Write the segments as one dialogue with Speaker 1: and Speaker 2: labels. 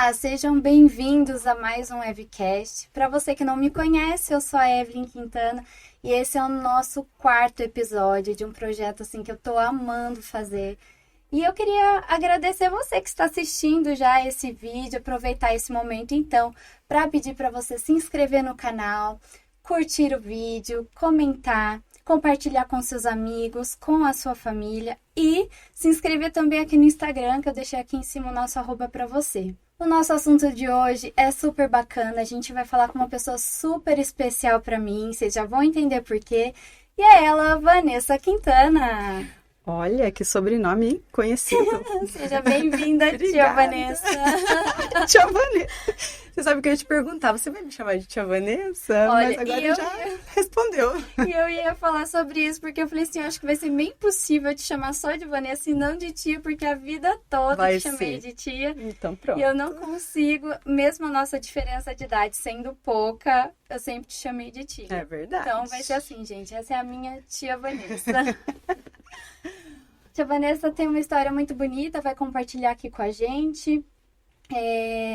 Speaker 1: Olá, sejam bem-vindos a mais um Evcast. Para você que não me conhece, eu sou a Evelyn Quintana e esse é o nosso quarto episódio de um projeto assim que eu tô amando fazer. E eu queria agradecer você que está assistindo já esse vídeo, aproveitar esse momento então para pedir para você se inscrever no canal, curtir o vídeo, comentar, compartilhar com seus amigos, com a sua família e se inscrever também aqui no Instagram, que eu deixei aqui em cima o nosso arroba para você. O nosso assunto de hoje é super bacana, a gente vai falar com uma pessoa super especial para mim, vocês já vão entender por quê, e é ela, Vanessa Quintana.
Speaker 2: Olha, que sobrenome conhecido.
Speaker 1: Seja bem-vinda, tia Vanessa.
Speaker 2: Tia Vanessa. Você sabe que eu ia te perguntar, você vai me chamar de tia Vanessa?
Speaker 1: Olha,
Speaker 2: mas agora já respondeu.
Speaker 1: E eu ia falar sobre isso, porque eu falei assim, eu acho que vai ser bem impossível te chamar só de Vanessa e não de tia, porque a vida toda eu te chamei de tia.
Speaker 2: Então pronto.
Speaker 1: E eu não consigo, mesmo a nossa diferença de idade sendo pouca, eu sempre te chamei de tia.
Speaker 2: É verdade.
Speaker 1: Então vai ser assim, gente, essa é a minha tia Vanessa. Tia Vanessa tem uma história muito bonita, vai compartilhar aqui com a gente.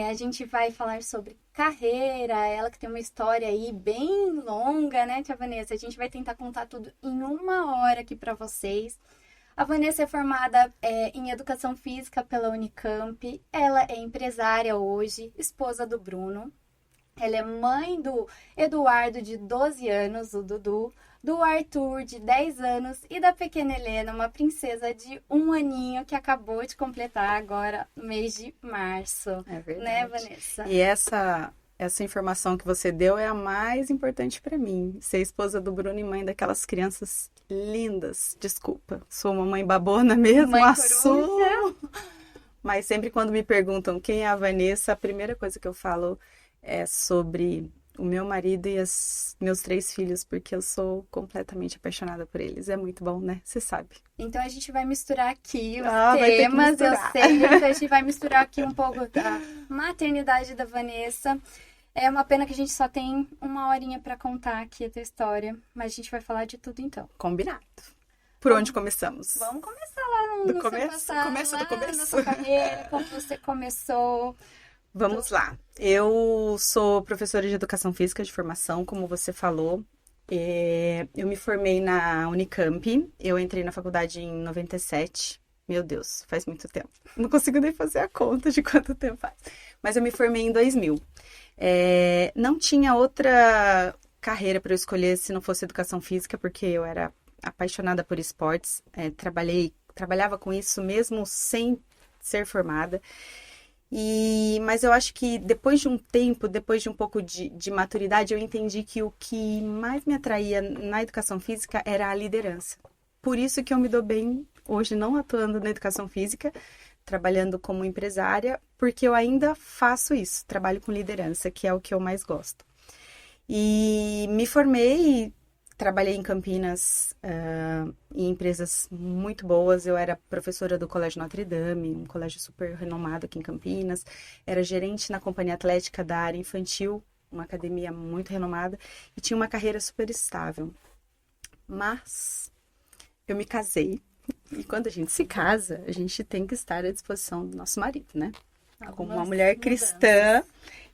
Speaker 1: A gente vai falar sobre carreira, ela que tem uma história aí bem longa, né, tia Vanessa? A gente vai tentar contar tudo em 1 hora aqui para vocês. A Vanessa é formada em Educação Física pela Unicamp, ela é empresária hoje, esposa do Bruno. Ela é mãe do Eduardo, de 12 anos, o Dudu, do Arthur, de 10 anos, e da pequena Helena, uma princesa de 1 aninho, que acabou de completar agora no mês de março.
Speaker 2: É verdade.
Speaker 1: Né, Vanessa?
Speaker 2: E essa informação que você deu é a mais importante para mim. Ser esposa do Bruno e mãe daquelas crianças lindas. Desculpa, sou uma mãe babona mesmo,
Speaker 1: Mãe
Speaker 2: assumo. Mas sempre quando me perguntam quem é a Vanessa, a primeira coisa que eu falo é sobre o meu marido e meus 3 filhos, porque eu sou completamente apaixonada por eles. É muito bom, né? Você sabe.
Speaker 1: Então a gente vai misturar aqui os
Speaker 2: vai ter que
Speaker 1: temas, eu
Speaker 2: misturar.
Speaker 1: sei. Então a gente vai misturar aqui um pouco da maternidade da Vanessa. É uma pena que a gente só tem 1 horinha para contar aqui a tua história, mas a gente vai falar de tudo então.
Speaker 2: Combinado. Por onde começamos?
Speaker 1: Vamos começar lá no seu passado,
Speaker 2: Começa do começo.
Speaker 1: na sua carreira, como você começou.
Speaker 2: Vamos lá. Eu sou professora de Educação Física de formação, como você falou. Eu me formei na Unicamp. Eu entrei na faculdade em 97. Meu Deus, faz muito tempo. Não consigo nem fazer a conta de quanto tempo faz. Mas eu me formei em 2000. Não tinha outra carreira para eu escolher se não fosse Educação Física, porque eu era apaixonada por esportes. Trabalhava com isso mesmo sem ser formada. Mas eu acho que depois de um tempo, depois de um pouco de maturidade, eu entendi que o que mais me atraía na educação física era a liderança. Por isso que eu me dou bem hoje não atuando na educação física, trabalhando como empresária, porque eu ainda faço isso, trabalho com liderança, que é o que eu mais gosto. E me formei. Trabalhei em Campinas, em empresas muito boas. Eu era professora do Colégio Notre Dame, um colégio super renomado aqui em Campinas. Era gerente na companhia atlética da área infantil, uma academia muito renomada. E tinha uma carreira super estável. Mas eu me casei. E quando a gente se casa, a gente tem que estar à disposição do nosso marido, né? Como uma mulher cristã,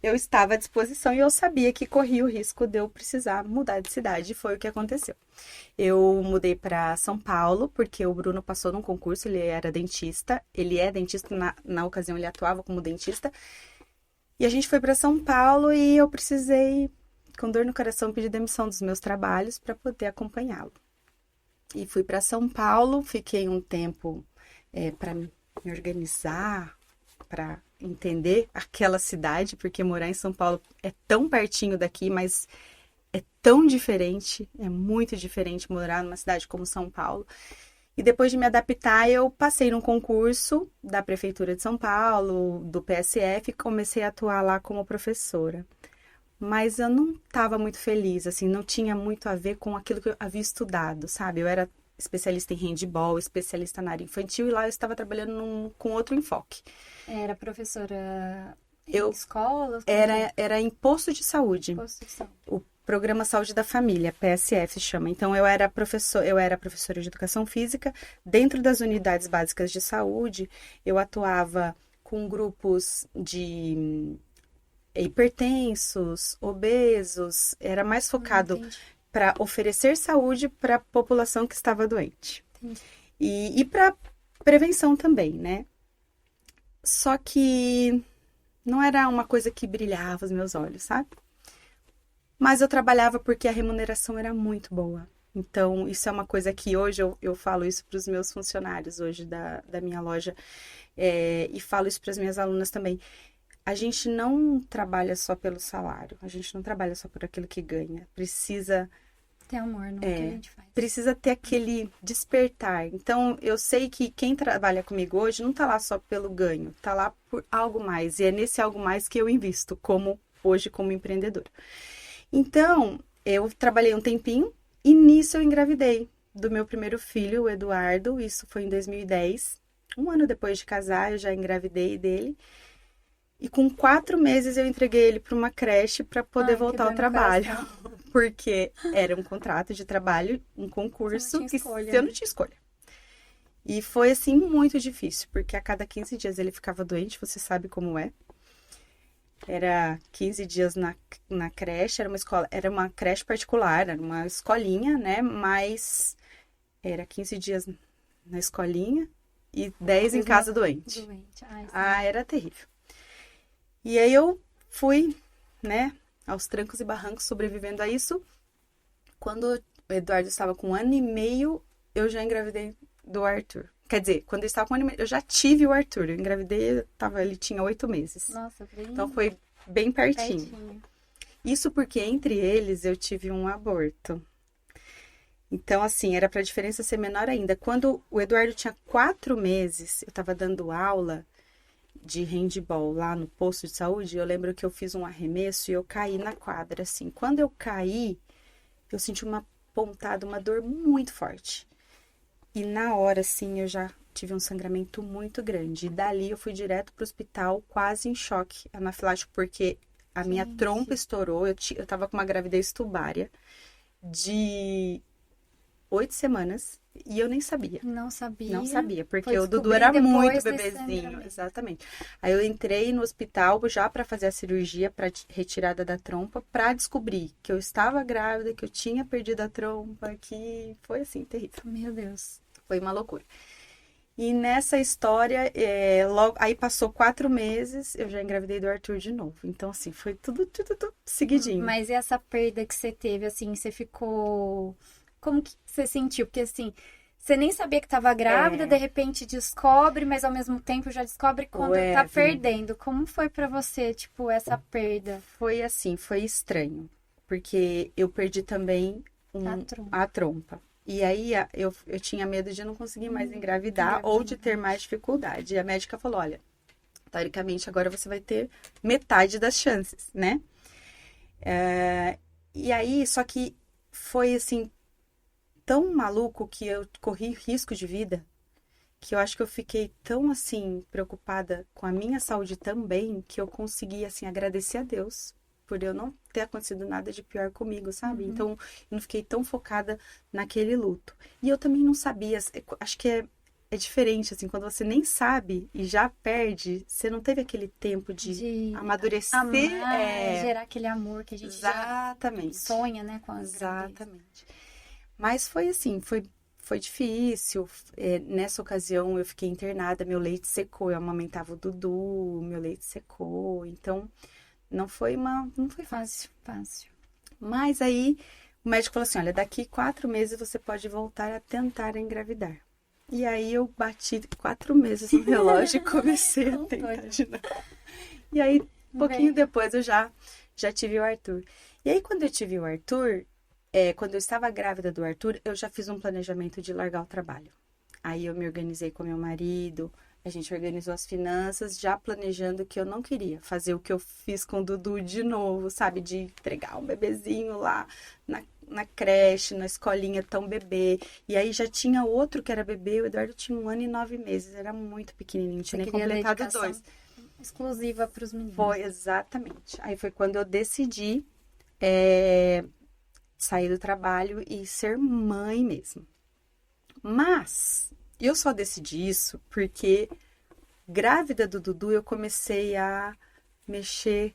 Speaker 2: eu estava à disposição e eu sabia que corria o risco de eu precisar mudar de cidade. Foi o que aconteceu. Eu mudei para São Paulo, porque o Bruno passou num concurso, ele era dentista. Ele é dentista, na ocasião ele atuava como dentista. E a gente foi para São Paulo e eu precisei, com dor no coração, pedir demissão dos meus trabalhos para poder acompanhá-lo. E fui para São Paulo, fiquei um tempo para me organizar, para entender aquela cidade, porque morar em São Paulo é tão pertinho daqui, mas é tão diferente, é muito diferente morar numa cidade como São Paulo. E depois de me adaptar, eu passei num concurso da Prefeitura de São Paulo, do PSF, e comecei a atuar lá como professora. Mas eu não estava muito feliz, assim, não tinha muito a ver com aquilo que eu havia estudado, sabe? Eu era especialista em handball, especialista na área infantil, e lá eu estava trabalhando com outro enfoque.
Speaker 1: Era professora em escola?
Speaker 2: Era em posto de saúde.
Speaker 1: Posto de saúde.
Speaker 2: O Programa Saúde da Família, PSF chama. Então, eu era professora de Educação Física. Dentro das unidades básicas de saúde, eu atuava com grupos de hipertensos, obesos, era mais focado
Speaker 1: Entendi.
Speaker 2: para oferecer saúde para a população que estava doente.
Speaker 1: Entendi.
Speaker 2: E para prevenção também, né? Só que não era uma coisa que brilhava os meus olhos, sabe? Mas eu trabalhava porque a remuneração era muito boa. Então, isso é uma coisa que hoje eu falo isso para os meus funcionários hoje da minha loja, e falo isso para as minhas alunas também. A gente não trabalha só pelo salário, a gente não trabalha só por aquilo que ganha.
Speaker 1: Tem amor no que a gente faz.
Speaker 2: Precisa ter aquele despertar. Então, eu sei que quem trabalha comigo hoje não tá lá só pelo ganho, tá lá por algo mais. E é nesse algo mais que eu invisto, hoje como empreendedora. Então, eu trabalhei um tempinho e nisso eu engravidei do meu primeiro filho, o Eduardo. Isso foi em 2010. Um ano depois de casar, eu já engravidei dele. E com 4 meses eu entreguei ele para uma creche para poder voltar ao trabalho. Porque era um contrato de trabalho, um concurso que eu não tinha escolha. E foi assim muito difícil, porque a cada 15 dias ele ficava doente, você sabe como é. Era 15 dias na creche, era uma creche particular, era uma escolinha, né? Mas era 15 dias na escolinha e 10 em casa doente. Era terrível. E aí eu fui, né, aos trancos e barrancos, sobrevivendo a isso. Quando o Eduardo estava com 1 ano e meio, eu já engravidei do Arthur. Quer dizer, quando ele estava com 1 ano e meio, eu já tive o Arthur. Eu engravidei, ele tinha 8 meses.
Speaker 1: Nossa, bem...
Speaker 2: Então foi bem pertinho. Isso porque entre eles eu tive um aborto. Então, assim, era para a diferença ser menor ainda. Quando o Eduardo tinha 4 meses, eu estava dando aula de handball lá no posto de saúde. Eu lembro que eu fiz um arremesso e eu caí na quadra, assim. Quando eu caí, eu senti uma pontada, uma dor muito forte. E na hora, assim, eu já tive um sangramento muito grande. E dali eu fui direto pro hospital, quase em choque anafilático, porque a minha trompa estourou. Eu tava com uma gravidez tubária de 8 semanas e eu nem sabia.
Speaker 1: Não sabia.
Speaker 2: Não sabia, porque o Dudu era muito bebezinho. Exatamente. Aí eu entrei no hospital já para fazer a cirurgia para retirada da trompa, para descobrir que eu estava grávida, que eu tinha perdido a trompa, que foi assim, terrível.
Speaker 1: Meu Deus.
Speaker 2: Foi uma loucura. E nessa história, logo aí passou 4 meses, eu já engravidei do Arthur de novo. Então, assim, foi tudo seguidinho.
Speaker 1: Mas e essa perda que você teve, assim, você ficou... Como que você sentiu? Porque, assim, você nem sabia que estava grávida, de repente descobre, mas ao mesmo tempo já descobre quando tá perdendo. Como foi pra você, tipo, essa perda?
Speaker 2: Foi assim, foi estranho. Porque eu perdi também a trompa. E aí eu tinha medo de não conseguir mais engravidar ou de ter mais dificuldade. E a médica falou, olha, teoricamente agora você vai ter metade das chances, né? E aí, só que foi assim, tão maluco que eu corri risco de vida, que eu acho que eu fiquei tão assim, preocupada com a minha saúde também, que eu consegui assim, agradecer a Deus por eu não ter acontecido nada de pior comigo, sabe? Então, eu não fiquei tão focada naquele luto. E eu também não sabia, acho que é diferente, assim, quando você nem sabe e já perde, você não teve aquele tempo de amadurecer.
Speaker 1: Amar, gerar aquele amor que a gente
Speaker 2: Exatamente.
Speaker 1: sonha, né? Com as
Speaker 2: Exatamente. Mas foi assim, foi difícil. Nessa ocasião, eu fiquei internada, meu leite secou, eu amamentava o Dudu, meu leite secou, então... Não foi fácil. Mas aí o médico falou assim, olha, daqui 4 meses você pode voltar a tentar engravidar. E aí eu bati 4 meses no relógio e comecei a tentar de novo. E aí, um pouquinho depois eu já tive o Arthur. E aí quando eu tive o Arthur, quando eu estava grávida do Arthur, eu já fiz um planejamento de largar o trabalho. Aí eu me organizei com meu marido... A gente organizou as finanças, já planejando que eu não queria fazer o que eu fiz com o Dudu de novo, sabe? De entregar um bebezinho lá na creche, na escolinha, tão bebê. E aí já tinha outro que era bebê, o Eduardo tinha 1 ano e 9 meses, era muito pequenininho, tinha nem completado 2.
Speaker 1: Exclusiva para os meninos.
Speaker 2: Foi, exatamente. Aí foi quando eu decidi sair do trabalho e ser mãe mesmo. Mas... eu só decidi isso porque grávida do Dudu, eu comecei a mexer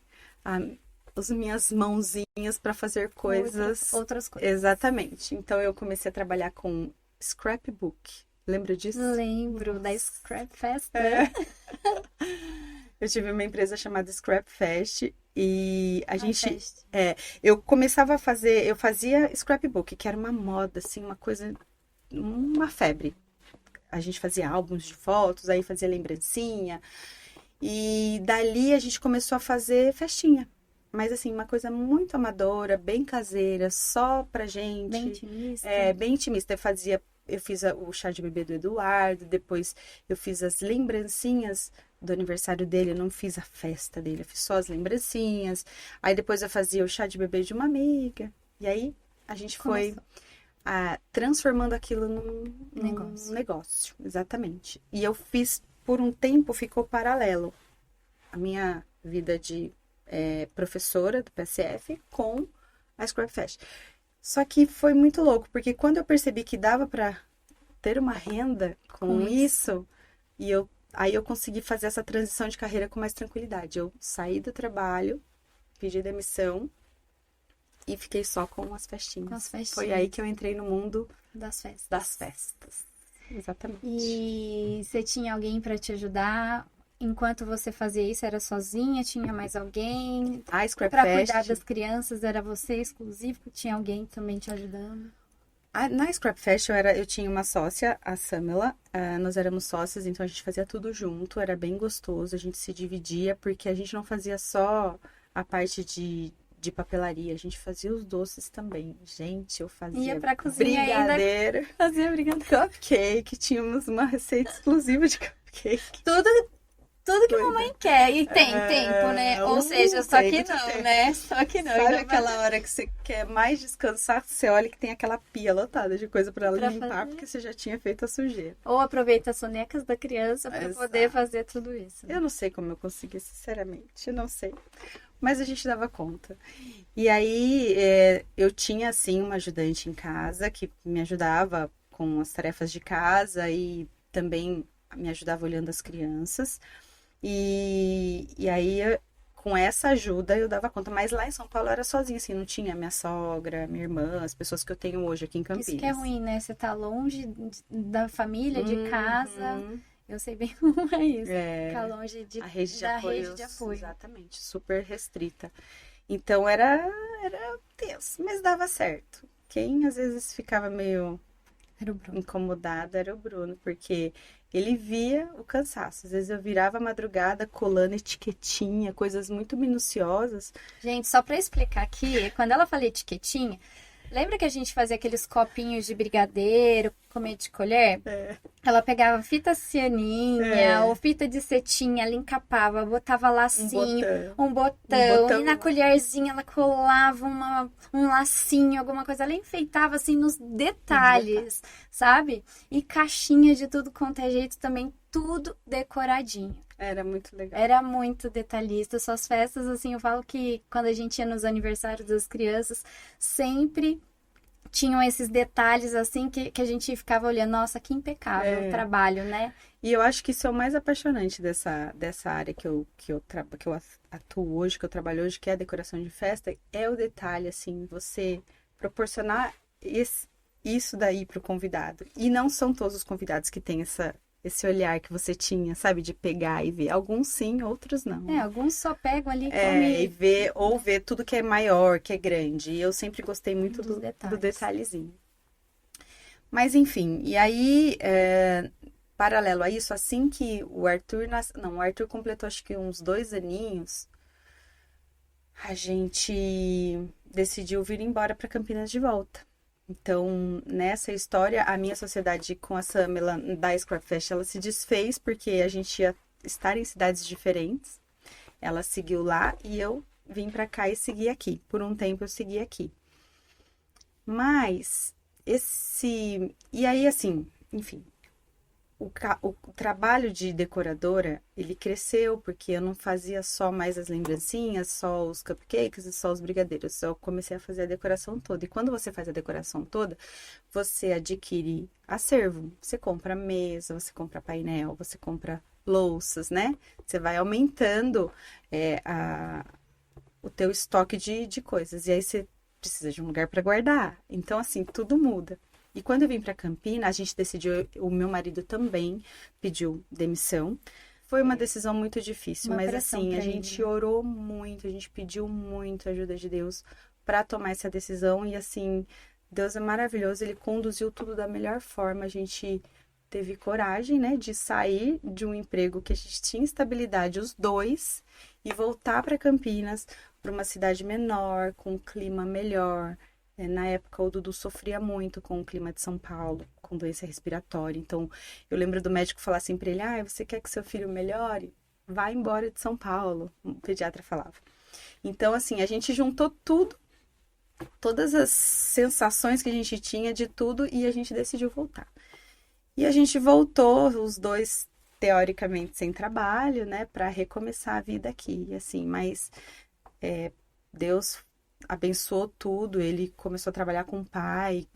Speaker 2: as minhas mãozinhas para fazer coisas.
Speaker 1: Outras coisas.
Speaker 2: Exatamente. Então eu comecei a trabalhar com scrapbook. Lembra disso?
Speaker 1: Lembro da Scrap Fest.
Speaker 2: Eu tive uma empresa chamada Scrap Fest e a gente,
Speaker 1: Fest.
Speaker 2: eu começava a fazer, eu fazia scrapbook, que era uma moda, assim, uma coisa, uma febre. A gente fazia álbuns de fotos, aí fazia lembrancinha e dali a gente começou a fazer festinha. Mas assim, uma coisa muito amadora, bem caseira, só pra gente.
Speaker 1: Bem intimista.
Speaker 2: Bem intimista. Eu fiz o chá de bebê do Eduardo, depois eu fiz as lembrancinhas do aniversário dele, eu não fiz a festa dele, eu fiz só as lembrancinhas. Aí depois eu fazia o chá de bebê de uma amiga. E aí a gente foi transformando aquilo num negócio. Exatamente. E eu fiz, por um tempo, ficou paralelo a minha vida de professora do PSF com a Scrap Fest. Só que foi muito louco, porque quando eu percebi que dava para ter uma renda com isso, aí eu consegui fazer essa transição de carreira com mais tranquilidade. Eu saí do trabalho, pedi demissão e fiquei só com as festinhas.
Speaker 1: Com as festinhas.
Speaker 2: Foi aí que eu entrei no mundo
Speaker 1: das festas.
Speaker 2: Das festas. Exatamente.
Speaker 1: E você tinha alguém para te ajudar? Enquanto você fazia isso, era sozinha? Tinha mais alguém?
Speaker 2: A Scrap
Speaker 1: Para
Speaker 2: Fest,
Speaker 1: cuidar das crianças, era você exclusivo? Tinha alguém também te ajudando?
Speaker 2: na Scrap Fest eu tinha uma sócia, a Samela, nós éramos sócias, então a gente fazia tudo junto, era bem gostoso, a gente se dividia, porque a gente não fazia só a parte de papelaria, a gente fazia os doces também. Gente, eu fazia
Speaker 1: Ia pra cozinha
Speaker 2: brigadeiro,
Speaker 1: ainda. Fazia brigadeiro.
Speaker 2: cupcake, tínhamos uma receita exclusiva de cupcake.
Speaker 1: Tudo que mamãe quer. E tem tempo, né? Ou seja, só que não, né? Só que não.
Speaker 2: Sabe aquela hora que você quer mais descansar, você olha que tem aquela pia lotada de coisa pra ela limpar, porque você já tinha feito a sujeira.
Speaker 1: Ou aproveita as sonecas da criança pra poder fazer tudo isso.
Speaker 2: Eu não sei como eu consegui, sinceramente. Eu não sei. Mas a gente dava conta. E aí, eu tinha, assim, uma ajudante em casa que me ajudava com as tarefas de casa e também me ajudava olhando as crianças. E aí, com essa ajuda, eu dava conta. Mas lá em São Paulo eu era sozinha, assim, não tinha minha sogra, minha irmã, as pessoas que eu tenho hoje aqui em Campinas.
Speaker 1: Isso que é ruim, né? Você tá longe da família, de casa. Eu sei bem como é isso. Ficar longe
Speaker 2: a rede de
Speaker 1: rede de apoio.
Speaker 2: Exatamente, super restrita. Então era tenso, mas dava certo. Quem às vezes ficava meio incomodado era o Bruno, porque ele via o cansaço. Às vezes eu virava a madrugada colando etiquetinha, coisas muito minuciosas.
Speaker 1: Gente, só pra explicar aqui, quando ela fala etiquetinha, lembra que a gente fazia aqueles copinhos de brigadeiro, comer de colher? Ela pegava fita cianinha ou fita de cetim, ela encapava, botava lacinho, um botão, e na colherzinha ela colava um lacinho, alguma coisa. Ela enfeitava assim nos detalhes, sabe? E caixinha de tudo quanto é jeito também, tudo decoradinho.
Speaker 2: Era muito legal.
Speaker 1: Era muito detalhista. Suas festas, assim, eu falo que quando a gente ia nos aniversários das crianças, sempre tinham esses detalhes, assim, que a gente ficava olhando. Nossa, que impecável o trabalho, né?
Speaker 2: E eu acho que isso é o mais apaixonante dessa área que eu atuo hoje, que eu trabalho hoje, que é a decoração de festa, é o detalhe, assim, você proporcionar isso daí pro convidado. E não são todos os convidados que têm esse olhar que você tinha, sabe? De pegar e ver. Alguns sim, outros não.
Speaker 1: Alguns só pegam ali
Speaker 2: e ver tudo que é maior, que é grande. E eu sempre gostei muito do detalhezinho. Mas enfim, e aí, paralelo a isso, assim que o Arthur o Arthur completou acho que uns 2 aninhos, a gente decidiu vir embora para Campinas de volta. Então, nessa história, a minha sociedade com a Samela da Scrap Fest, ela se desfez porque a gente ia estar em cidades diferentes. Ela seguiu lá e eu vim pra cá e segui aqui. Por um tempo eu segui aqui. Mas, e aí, assim, enfim, o trabalho de decoradora, ele cresceu, porque eu não fazia só mais as lembrancinhas, só os cupcakes e só os brigadeiros. Eu comecei a fazer a decoração toda. E quando você faz a decoração toda, você adquire acervo. Você compra mesa, você compra painel, você compra louças, né? Você vai aumentando o teu estoque de coisas. E aí você precisa de um lugar para guardar. Então, assim, tudo muda. E quando eu vim para Campinas, a gente decidiu, o meu marido também pediu demissão. Foi uma decisão muito difícil,
Speaker 1: Uma
Speaker 2: mas
Speaker 1: pressão
Speaker 2: assim, a
Speaker 1: pra
Speaker 2: gente
Speaker 1: ele.
Speaker 2: orou muito, a gente pediu muito a ajuda de Deus para tomar essa decisão e assim, Deus é maravilhoso, ele conduziu tudo da melhor forma. A gente teve coragem, né, de sair de um emprego que a gente tinha estabilidade os dois e voltar para Campinas, para uma cidade menor, com um clima melhor. Na época, o Dudu sofria muito com o clima de São Paulo, com doença respiratória. Então, eu lembro do médico falar assim para ele: ah, você quer que seu filho melhore? Vai embora de São Paulo, o pediatra falava. Então, assim, a gente juntou tudo, todas as sensações que a gente tinha de tudo e a gente decidiu voltar. E a gente voltou, os dois teoricamente sem trabalho, né, para recomeçar a vida aqui, assim, mas Deus abençoou tudo, ele começou a trabalhar com o pai,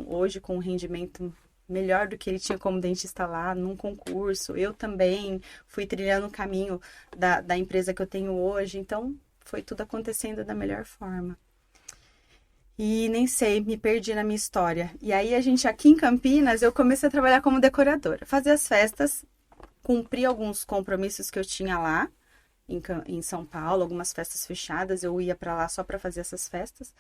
Speaker 2: hoje com um rendimento melhor do que ele tinha como dentista lá, num concurso. Eu também fui trilhando o caminho da empresa que eu tenho hoje, então foi tudo acontecendo da melhor forma. E nem sei, me perdi na minha história. E aí a gente aqui em Campinas, eu comecei a trabalhar como decoradora, fazer as festas, cumprir alguns compromissos que eu tinha lá em São Paulo, algumas festas fechadas, eu ia para lá só para fazer essas festas.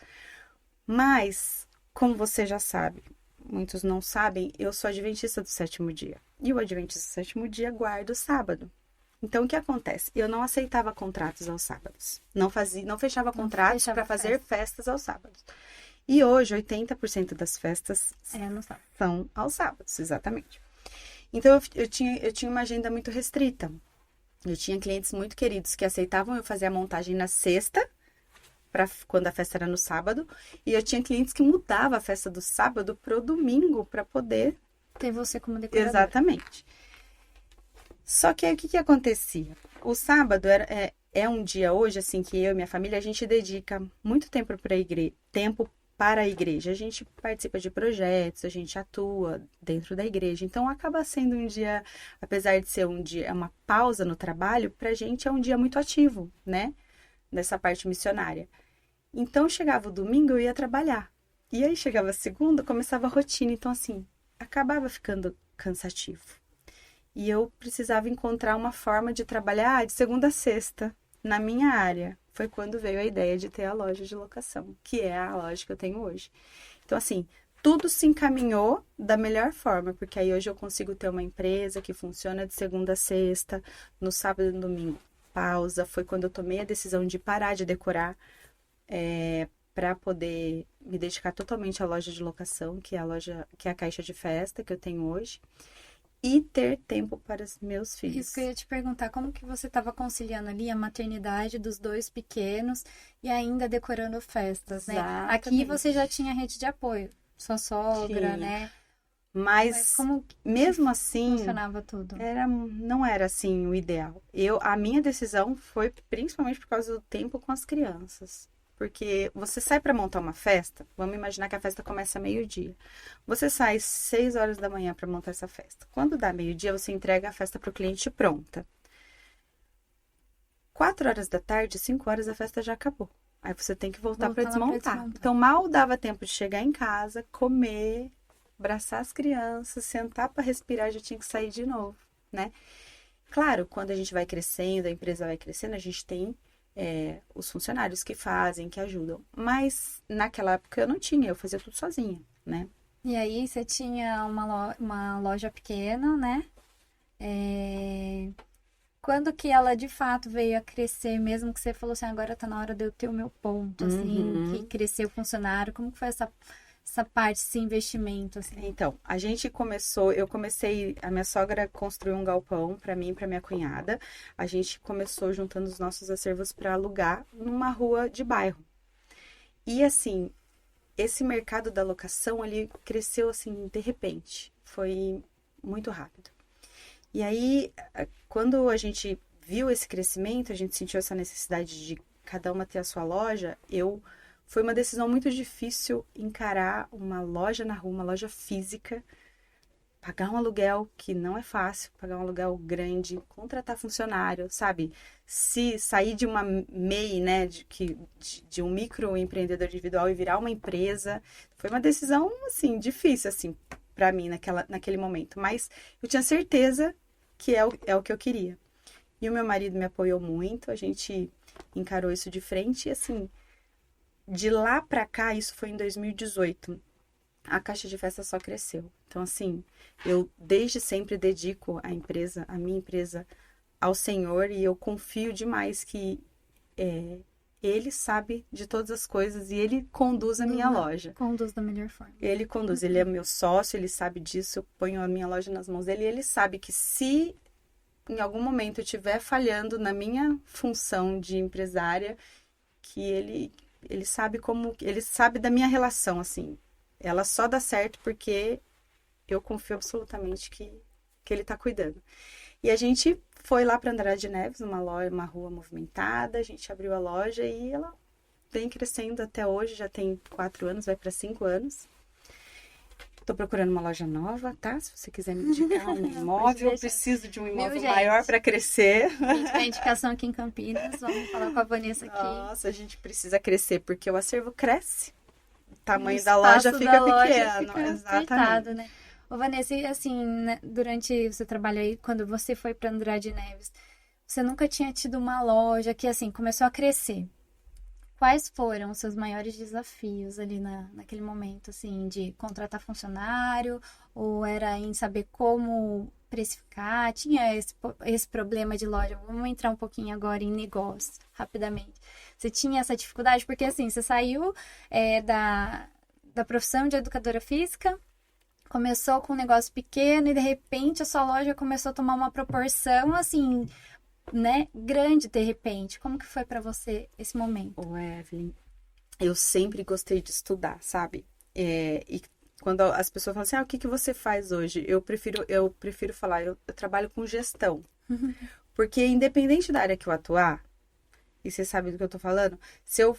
Speaker 2: Mas, como você já sabe, muitos não sabem, eu sou adventista do sétimo dia. E o adventista do sétimo dia guarda o sábado. Então, o que acontece? Eu não aceitava contratos aos sábados. Não fechava contratos para fazer festas aos sábados. E hoje, 80% das festas são aos sábados, exatamente. Então, eu tinha uma agenda muito restrita. Eu tinha clientes muito queridos que aceitavam eu fazer a montagem na sexta, quando a festa era no sábado. E eu tinha clientes que mudavam a festa do sábado pro domingo para poder
Speaker 1: ter você como decoradora.
Speaker 2: Exatamente. Só que aí o que acontecia? O sábado é um dia hoje, assim, que eu e minha família, a gente dedica muito tempo para a igreja. A gente participa de projetos, a gente atua dentro da igreja. Então, acaba sendo um dia, apesar de ser um dia, é uma pausa no trabalho, pra gente é um dia muito ativo, né? Nessa parte missionária. Então, chegava o domingo, eu ia trabalhar. E aí, chegava a segunda, começava a rotina. Então, assim, acabava ficando cansativo. E eu precisava encontrar uma forma de trabalhar de segunda a sexta na minha área. Foi quando veio a ideia de ter a loja de locação, que é a loja que eu tenho hoje. Então, assim, tudo se encaminhou da melhor forma, porque aí hoje eu consigo ter uma empresa que funciona de segunda a sexta, no sábado e no domingo, pausa. Foi quando eu tomei a decisão de parar de decorar, para poder me dedicar totalmente à loja de locação, que é a caixa de festa que eu tenho hoje. E ter tempo para os meus filhos.
Speaker 1: Isso que eu ia te perguntar, como que você estava conciliando ali a maternidade dos dois pequenos e ainda decorando festas, né?
Speaker 2: Exatamente.
Speaker 1: Aqui você já tinha rede de apoio, sua sogra, né?
Speaker 2: Mas
Speaker 1: como
Speaker 2: mesmo assim,
Speaker 1: funcionava tudo?
Speaker 2: Não era assim o ideal. A minha decisão foi principalmente por causa do tempo com as crianças. Porque você sai para montar uma festa, vamos imaginar que a festa começa meio-dia. Você sai 6 horas da manhã para montar essa festa. Quando dá meio-dia, você entrega a festa para o cliente pronta. 4 horas da tarde, 5 horas, a festa já acabou. Aí você tem que voltar para desmontar. Então, mal dava tempo de chegar em casa, comer, abraçar as crianças, sentar para respirar, já tinha que sair de novo, né? Claro, quando a gente vai crescendo, a empresa vai crescendo, a gente tem os funcionários que fazem, que ajudam. Mas naquela época eu não tinha, eu fazia tudo sozinha, né?
Speaker 1: E aí você tinha uma loja pequena, né? Quando que ela de fato veio a crescer, mesmo que você falou assim, agora tá na hora de eu ter o meu ponto, assim, que cresceu o funcionário, como que foi essa parte, esse investimento, assim?
Speaker 2: Então, a minha sogra construiu um galpão para mim e para minha cunhada. A gente começou juntando os nossos acervos para alugar numa rua de bairro. E assim, esse mercado da locação ali cresceu assim de repente, foi muito rápido. E aí, quando a gente viu esse crescimento, a gente sentiu essa necessidade de cada uma ter a sua loja, foi uma decisão muito difícil encarar uma loja na rua, uma loja física, pagar um aluguel que não é fácil, pagar um aluguel grande, contratar funcionário, sabe? Se sair de uma MEI, né, de um microempreendedor individual e virar uma empresa, foi uma decisão, assim, difícil, assim, para mim naquele momento. Mas eu tinha certeza que é o que eu queria. E o meu marido me apoiou muito, a gente encarou isso de frente e, assim, de lá para cá, isso foi em 2018, a Caixa de Festa só cresceu. Então, assim, eu desde sempre dedico a minha empresa, ao Senhor e eu confio demais que Ele sabe de todas as coisas e Ele conduz a minha loja.
Speaker 1: Conduz da melhor forma.
Speaker 2: Ele conduz, ele é meu sócio, ele sabe disso, eu ponho a minha loja nas mãos dele e ele sabe que se em algum momento eu estiver falhando na minha função de empresária, que ele sabe da minha relação, assim. Ela só dá certo porque eu confio absolutamente que ele tá cuidando. E a gente foi lá para Andrade de Neves, uma rua movimentada, a gente abriu a loja e ela vem crescendo até hoje, já tem 4 anos, vai para 5 anos. Tô procurando uma loja nova, tá? Se você quiser me indicar um imóvel, eu preciso de um imóvel maior para crescer.
Speaker 1: A gente tem indicação aqui em Campinas, vamos falar com a Vanessa aqui.
Speaker 2: Nossa, a gente precisa crescer, porque o acervo cresce, o tamanho da loja fica pequeno. Exatamente.
Speaker 1: Apertado, né? Ô, Vanessa, e assim, né, durante o seu trabalho aí, quando você foi para Andrade Neves, você nunca tinha tido uma loja que, assim, começou a crescer. Quais foram os seus maiores desafios ali naquele momento, assim, de contratar funcionário? Ou era em saber como precificar? Tinha esse problema de loja? Vamos entrar um pouquinho agora em negócio, rapidamente. Você tinha essa dificuldade? Porque, assim, você saiu da profissão de educadora física, começou com um negócio pequeno e, de repente, a sua loja começou a tomar uma proporção, assim, né, grande de repente. Como que foi pra você esse momento?
Speaker 2: Ô, Evelyn, eu sempre gostei de estudar, sabe? E quando as pessoas falam assim, o que você faz hoje? Eu prefiro falar, eu trabalho com gestão. Porque independente da área que eu atuar, e você sabe do que eu tô falando, se eu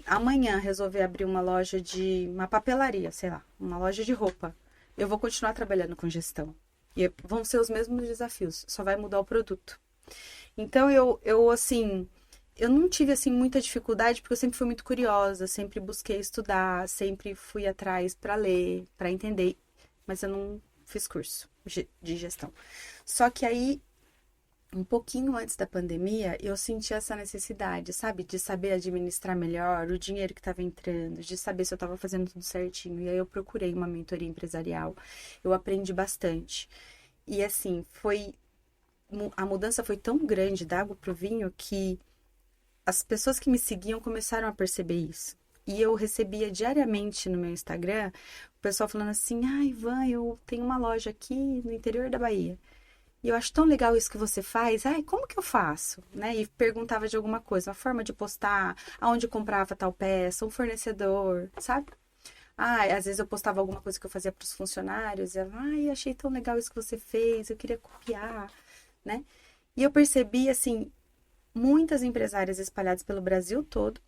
Speaker 2: amanhã resolver abrir uma papelaria, sei lá, uma loja de roupa, eu vou continuar trabalhando com gestão. E vão ser os mesmos desafios, só vai mudar o produto. Então, assim, eu não tive, assim, muita dificuldade, porque eu sempre fui muito curiosa, sempre busquei estudar, sempre fui atrás para ler, para entender, mas eu não fiz curso de gestão. Só que aí, um pouquinho antes da pandemia, eu senti essa necessidade, sabe? De saber administrar melhor o dinheiro que estava entrando, de saber se eu estava fazendo tudo certinho. E aí eu procurei uma mentoria empresarial. Eu aprendi bastante. E assim, a mudança foi tão grande da água pro vinho que as pessoas que me seguiam começaram a perceber isso. E eu recebia diariamente no meu Instagram o pessoal falando assim, Ivan, eu tenho uma loja aqui no interior da Bahia. E eu acho tão legal isso que você faz. Como que eu faço? Né? E perguntava de alguma coisa, uma forma de postar, aonde comprava tal peça, um fornecedor, sabe? Às vezes eu postava alguma coisa que eu fazia para os funcionários. E ela, achei tão legal isso que você fez, eu queria copiar, né? E eu percebi, assim, muitas empresárias espalhadas pelo Brasil todo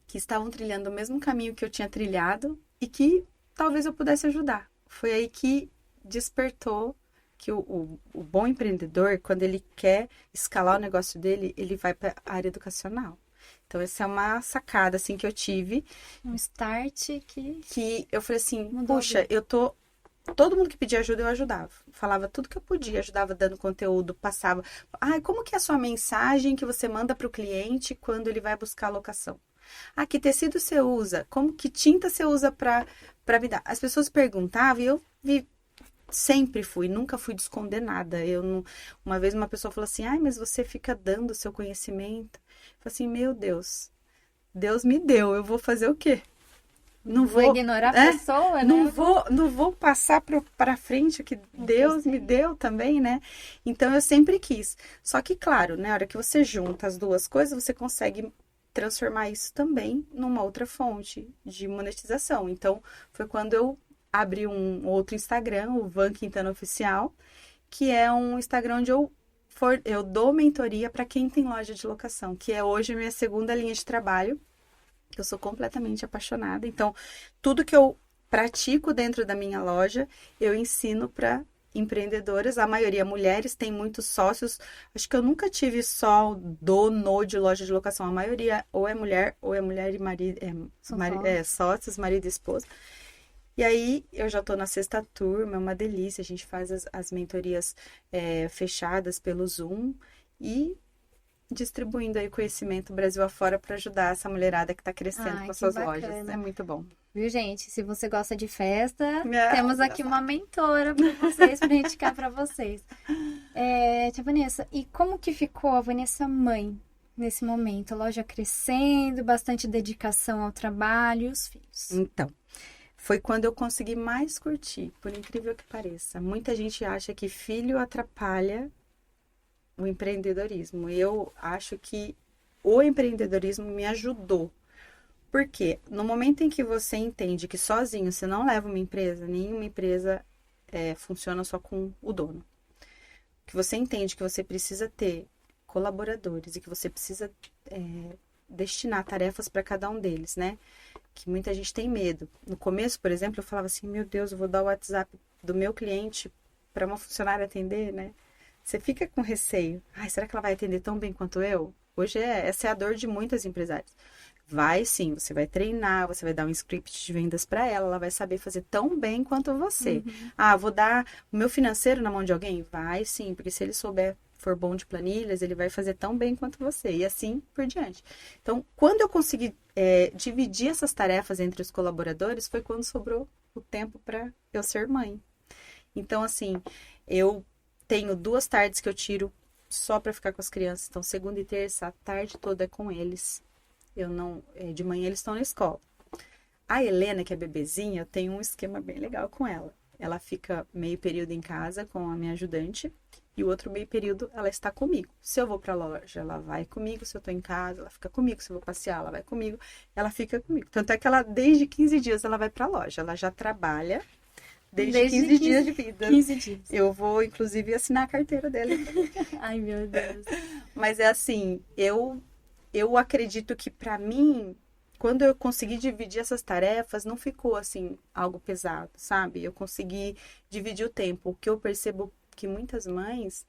Speaker 2: que estavam trilhando o mesmo caminho que eu tinha trilhado e que talvez eu pudesse ajudar. Foi aí que despertou que o bom empreendedor, quando ele quer escalar o negócio dele, ele vai para a área educacional. Então, essa é uma sacada, assim, que eu tive.
Speaker 1: Um start
Speaker 2: que eu falei assim, puxa, todo mundo que pedia ajuda, eu ajudava. Falava tudo que eu podia, ajudava dando conteúdo, passava. Como que é a sua mensagem que você manda para o cliente quando ele vai buscar a locação? Que tecido você usa? Que tinta você usa para me dar? As pessoas perguntavam e eu sempre nunca fui de esconder nada. Uma vez uma pessoa falou assim, mas você fica dando o seu conhecimento. Eu falei assim, meu Deus, Deus me deu, eu vou fazer o quê?
Speaker 1: Não vou ignorar a pessoa, né?
Speaker 2: Não vou passar para frente o que Deus me deu também, né? Então eu sempre quis. Só que, claro, na hora que você junta as duas coisas, você consegue transformar isso também numa outra fonte de monetização. Então, foi quando eu abri um outro Instagram, o Van Quintana Oficial, que é um Instagram onde eu dou mentoria para quem tem loja de locação, que é hoje a minha segunda linha de trabalho. Eu sou completamente apaixonada. Então, tudo que eu pratico dentro da minha loja, eu ensino para empreendedoras, a maioria mulheres, tem muitos sócios. Acho que eu nunca tive só dono de loja de locação. A maioria ou é mulher e marido, sócios, marido e esposa. E aí, eu já estou na 6ª turma, é uma delícia. A gente faz as mentorias fechadas pelo Zoom e distribuindo aí conhecimento Brasil afora para ajudar essa mulherada que está crescendo com as suas lojas. É muito bom.
Speaker 1: Viu, gente? Se você gosta de festa, temos aqui uma mentora para vocês, para indicar para vocês. Tia Vanessa, e como que ficou a Vanessa mãe nesse momento? A loja crescendo, bastante dedicação ao trabalho e os filhos.
Speaker 2: Então, foi quando eu consegui mais curtir, por incrível que pareça. Muita gente acha que filho atrapalha o empreendedorismo. Eu acho que o empreendedorismo me ajudou. Porque no momento em que você entende que sozinho você não leva uma empresa, nenhuma empresa funciona só com o dono. Que você entende que você precisa ter colaboradores e que você precisa destinar tarefas para cada um deles, né? Que muita gente tem medo. No começo, por exemplo, eu falava assim, meu Deus, eu vou dar o WhatsApp do meu cliente para uma funcionária atender, né? Você fica com receio. Ai, será que ela vai atender tão bem quanto eu? Hoje essa é a dor de muitas empresárias. Vai sim, você vai treinar, você vai dar um script de vendas para ela, ela vai saber fazer tão bem quanto você. Vou dar o meu financeiro na mão de alguém? Vai sim, porque se ele for bom de planilhas, ele vai fazer tão bem quanto você, e assim por diante. Então, quando eu consegui dividir essas tarefas entre os colaboradores, foi quando sobrou o tempo para eu ser mãe. Então, assim, eu tenho 2 tardes que eu tiro só para ficar com as crianças. Então, segunda e terça, a tarde toda é com eles. De manhã eles estão na escola. A Helena, que é bebezinha, eu tenho um esquema bem legal com ela. Ela fica meio período em casa com a minha ajudante e o outro meio período ela está comigo. Se eu vou para a loja, ela vai comigo. Se eu estou em casa, ela fica comigo. Se eu vou passear, ela vai comigo. Ela fica comigo. Tanto é que ela, desde 15 dias, ela vai para a loja. Ela já trabalha desde 15 dias de vida.
Speaker 1: 15 dias.
Speaker 2: Eu vou, inclusive, assinar a carteira dela.
Speaker 1: Ai, meu Deus.
Speaker 2: Mas é assim, eu acredito que para mim, quando eu consegui dividir essas tarefas, não ficou assim algo pesado, sabe? Eu consegui dividir o tempo. O que eu percebo que muitas mães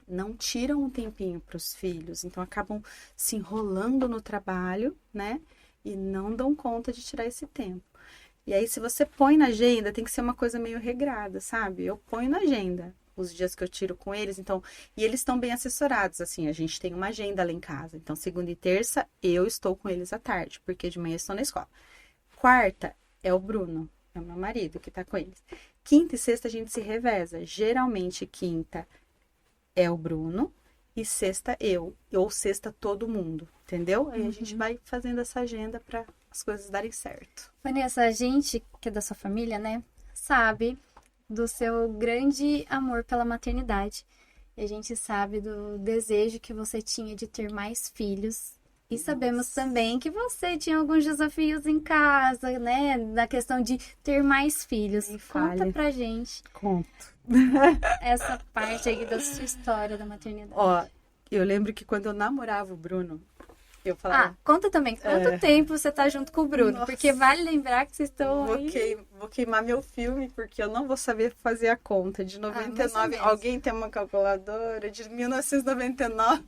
Speaker 2: não tiram um tempinho para os filhos, então acabam se enrolando no trabalho, né? E não dão conta de tirar esse tempo. E aí, se você põe na agenda, tem que ser uma coisa meio regrada, sabe? Eu ponho na agenda os dias que eu tiro com eles, então, e eles estão bem assessorados, assim, a gente tem uma agenda lá em casa, então segunda e terça eu estou com eles à tarde, porque de manhã estão na escola. Quarta é o Bruno, é o meu marido que tá com eles. Quinta e sexta a gente se reveza, geralmente quinta é o Bruno e sexta eu, ou sexta todo mundo, entendeu? Aí a gente vai fazendo essa agenda para as coisas darem certo.
Speaker 1: Vanessa, a gente que é da sua família, né, sabe do seu grande amor pela maternidade. E a gente sabe do desejo que você tinha de ter mais filhos. E sabemos também que você tinha alguns desafios em casa, né? Na questão de ter mais filhos. Conta pra gente.
Speaker 2: Conto.
Speaker 1: Essa parte aí da sua história da maternidade.
Speaker 2: Ó, eu lembro que quando eu namorava o Bruno, eu falava...
Speaker 1: conta também. Quanto tempo você tá junto com o Bruno? Nossa. Porque vale lembrar que vocês estão
Speaker 2: Vou queimar meu filme, porque eu não vou saber fazer a conta. De 99, alguém tem uma calculadora? De 1999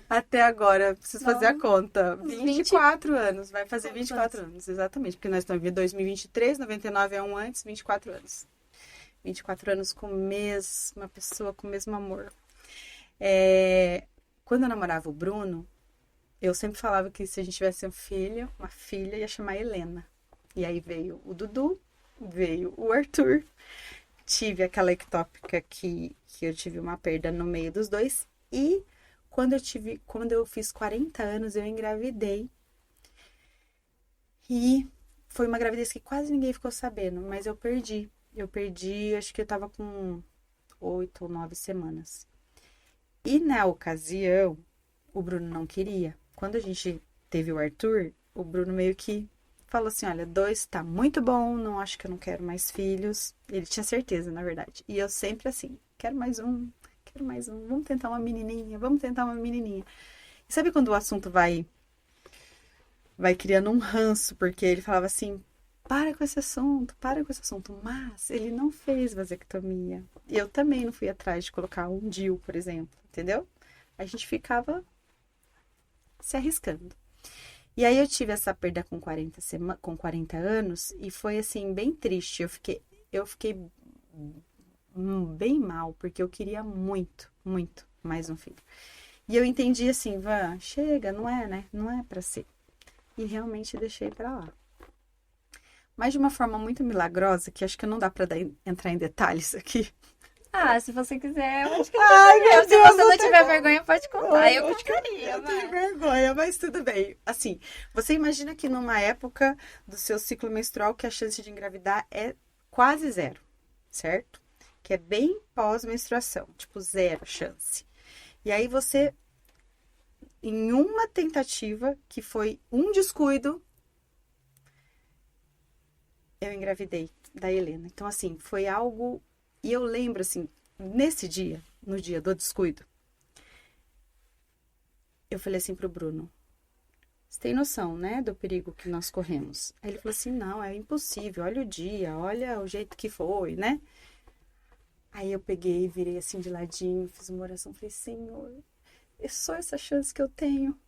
Speaker 2: até agora, preciso fazer a conta. 24 anos, vai fazer 24 anos, exatamente. Porque nós estamos em 2023, 99 é um antes, 24 anos. 24 anos com a mesma pessoa, com o mesmo amor. Quando eu namorava o Bruno, eu sempre falava que se a gente tivesse um filho, uma filha, ia chamar Helena. E aí veio o Dudu, veio o Arthur. Tive aquela ectópica que eu tive uma perda no meio dos dois. E quando eu fiz 40 anos, eu engravidei. E foi uma gravidez que quase ninguém ficou sabendo, mas eu perdi. Acho que eu tava com 8 ou 9 semanas. E na ocasião, o Bruno não queria. Quando a gente teve o Arthur, o Bruno meio que falou assim, olha, 2 tá muito bom, não acho que eu não quero mais filhos. Ele tinha certeza, na verdade. E eu sempre assim, quero mais um, vamos tentar uma menininha. E sabe quando o assunto vai criando um ranço, porque ele falava assim, para com esse assunto, para com esse assunto. Mas ele não fez vasectomia. E eu também não fui atrás de colocar um DIU, por exemplo, entendeu? A gente ficava se arriscando. E aí eu tive essa perda com 40 anos e foi assim, bem triste. Eu fiquei bem mal, porque eu queria muito, muito mais um filho. E eu entendi assim, Van, chega, não é, né? Não é pra ser. E realmente deixei pra lá. Mas de uma forma muito milagrosa, que acho que não dá pra entrar em detalhes aqui.
Speaker 1: Ah, se você quiser, eu acho que
Speaker 2: Ai, meu
Speaker 1: se
Speaker 2: Deus,
Speaker 1: você não tiver vergonha, pode contar. Eu
Speaker 2: acho que
Speaker 1: contaria,
Speaker 2: eu tenho
Speaker 1: mas...
Speaker 2: vergonha, mas tudo bem. Assim, você imagina que numa época do seu ciclo menstrual que a chance de engravidar é quase zero, certo? Que é bem pós-menstruação, tipo zero chance. E aí você, em uma tentativa, que foi um descuido, eu engravidei da Helena. Então, assim, foi algo... E eu lembro, assim, nesse dia, no dia do descuido, eu falei assim pro Bruno, você tem noção, né, do perigo que nós corremos? Aí ele falou assim, não, é impossível, olha o dia, olha o jeito que foi, né? Aí eu peguei, virei assim de ladinho, fiz uma oração, falei, Senhor, é só essa chance que eu tenho.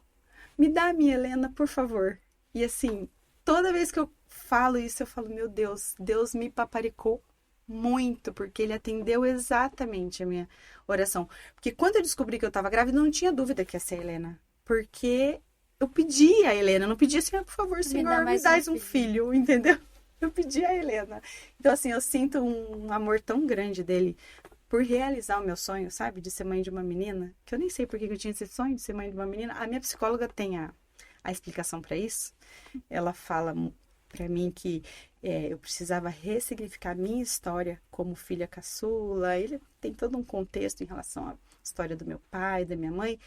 Speaker 2: Me dá a minha Helena, por favor. E assim, toda vez que eu falo isso, eu falo, meu Deus, Deus me paparicou muito, porque ele atendeu exatamente a minha oração. Porque quando eu descobri que eu estava grávida, não tinha dúvida que ia ser a Helena. Porque eu pedi a Helena, não pedi assim, por favor, Senhor, me dá um filho, entendeu? Eu pedi a Helena. Então, assim, eu sinto um amor tão grande dele por realizar o meu sonho, sabe? De ser mãe de uma menina. Que eu nem sei por que eu tinha esse sonho de ser mãe de uma menina. A minha psicóloga tem a explicação para isso. Ela fala para mim que eu precisava ressignificar a minha história como filha caçula. Ele tem todo um contexto em relação à história do meu pai, da minha mãe.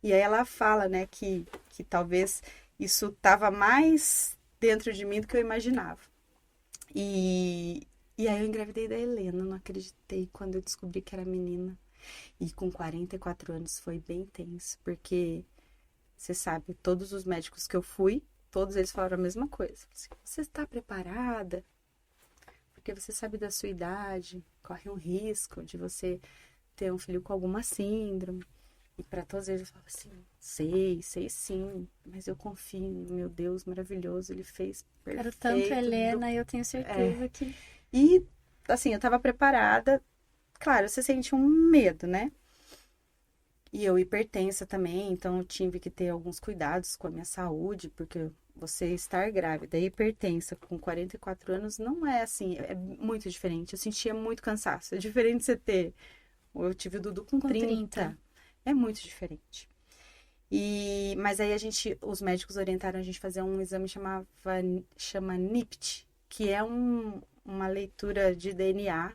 Speaker 2: E aí ela fala, né, que talvez isso estava mais dentro de mim do que eu imaginava. E aí eu engravidei da Helena, não acreditei quando eu descobri que era menina. E com 44 anos foi bem tenso, porque você sabe, todos os médicos que eu fui, todos eles falaram a mesma coisa. Você está preparada? Porque você sabe da sua idade, corre um risco de você ter um filho com alguma síndrome. E para todos eles eu falava assim, sei sim, mas eu confio no meu Deus maravilhoso, ele fez perfeito.
Speaker 1: Quero tanto a Helena e eu tenho certeza que...
Speaker 2: E, assim, eu tava preparada. Claro, você sente um medo, né? E eu hipertensa também, então eu tive que ter alguns cuidados com a minha saúde, porque você estar grávida e hipertensa com 44 anos não é assim, é muito diferente. Eu sentia muito cansaço. É diferente de você ter... Eu tive o Dudu com 30. É muito diferente. Mas aí os médicos orientaram a gente a fazer um exame chama NIPT, que é uma leitura de DNA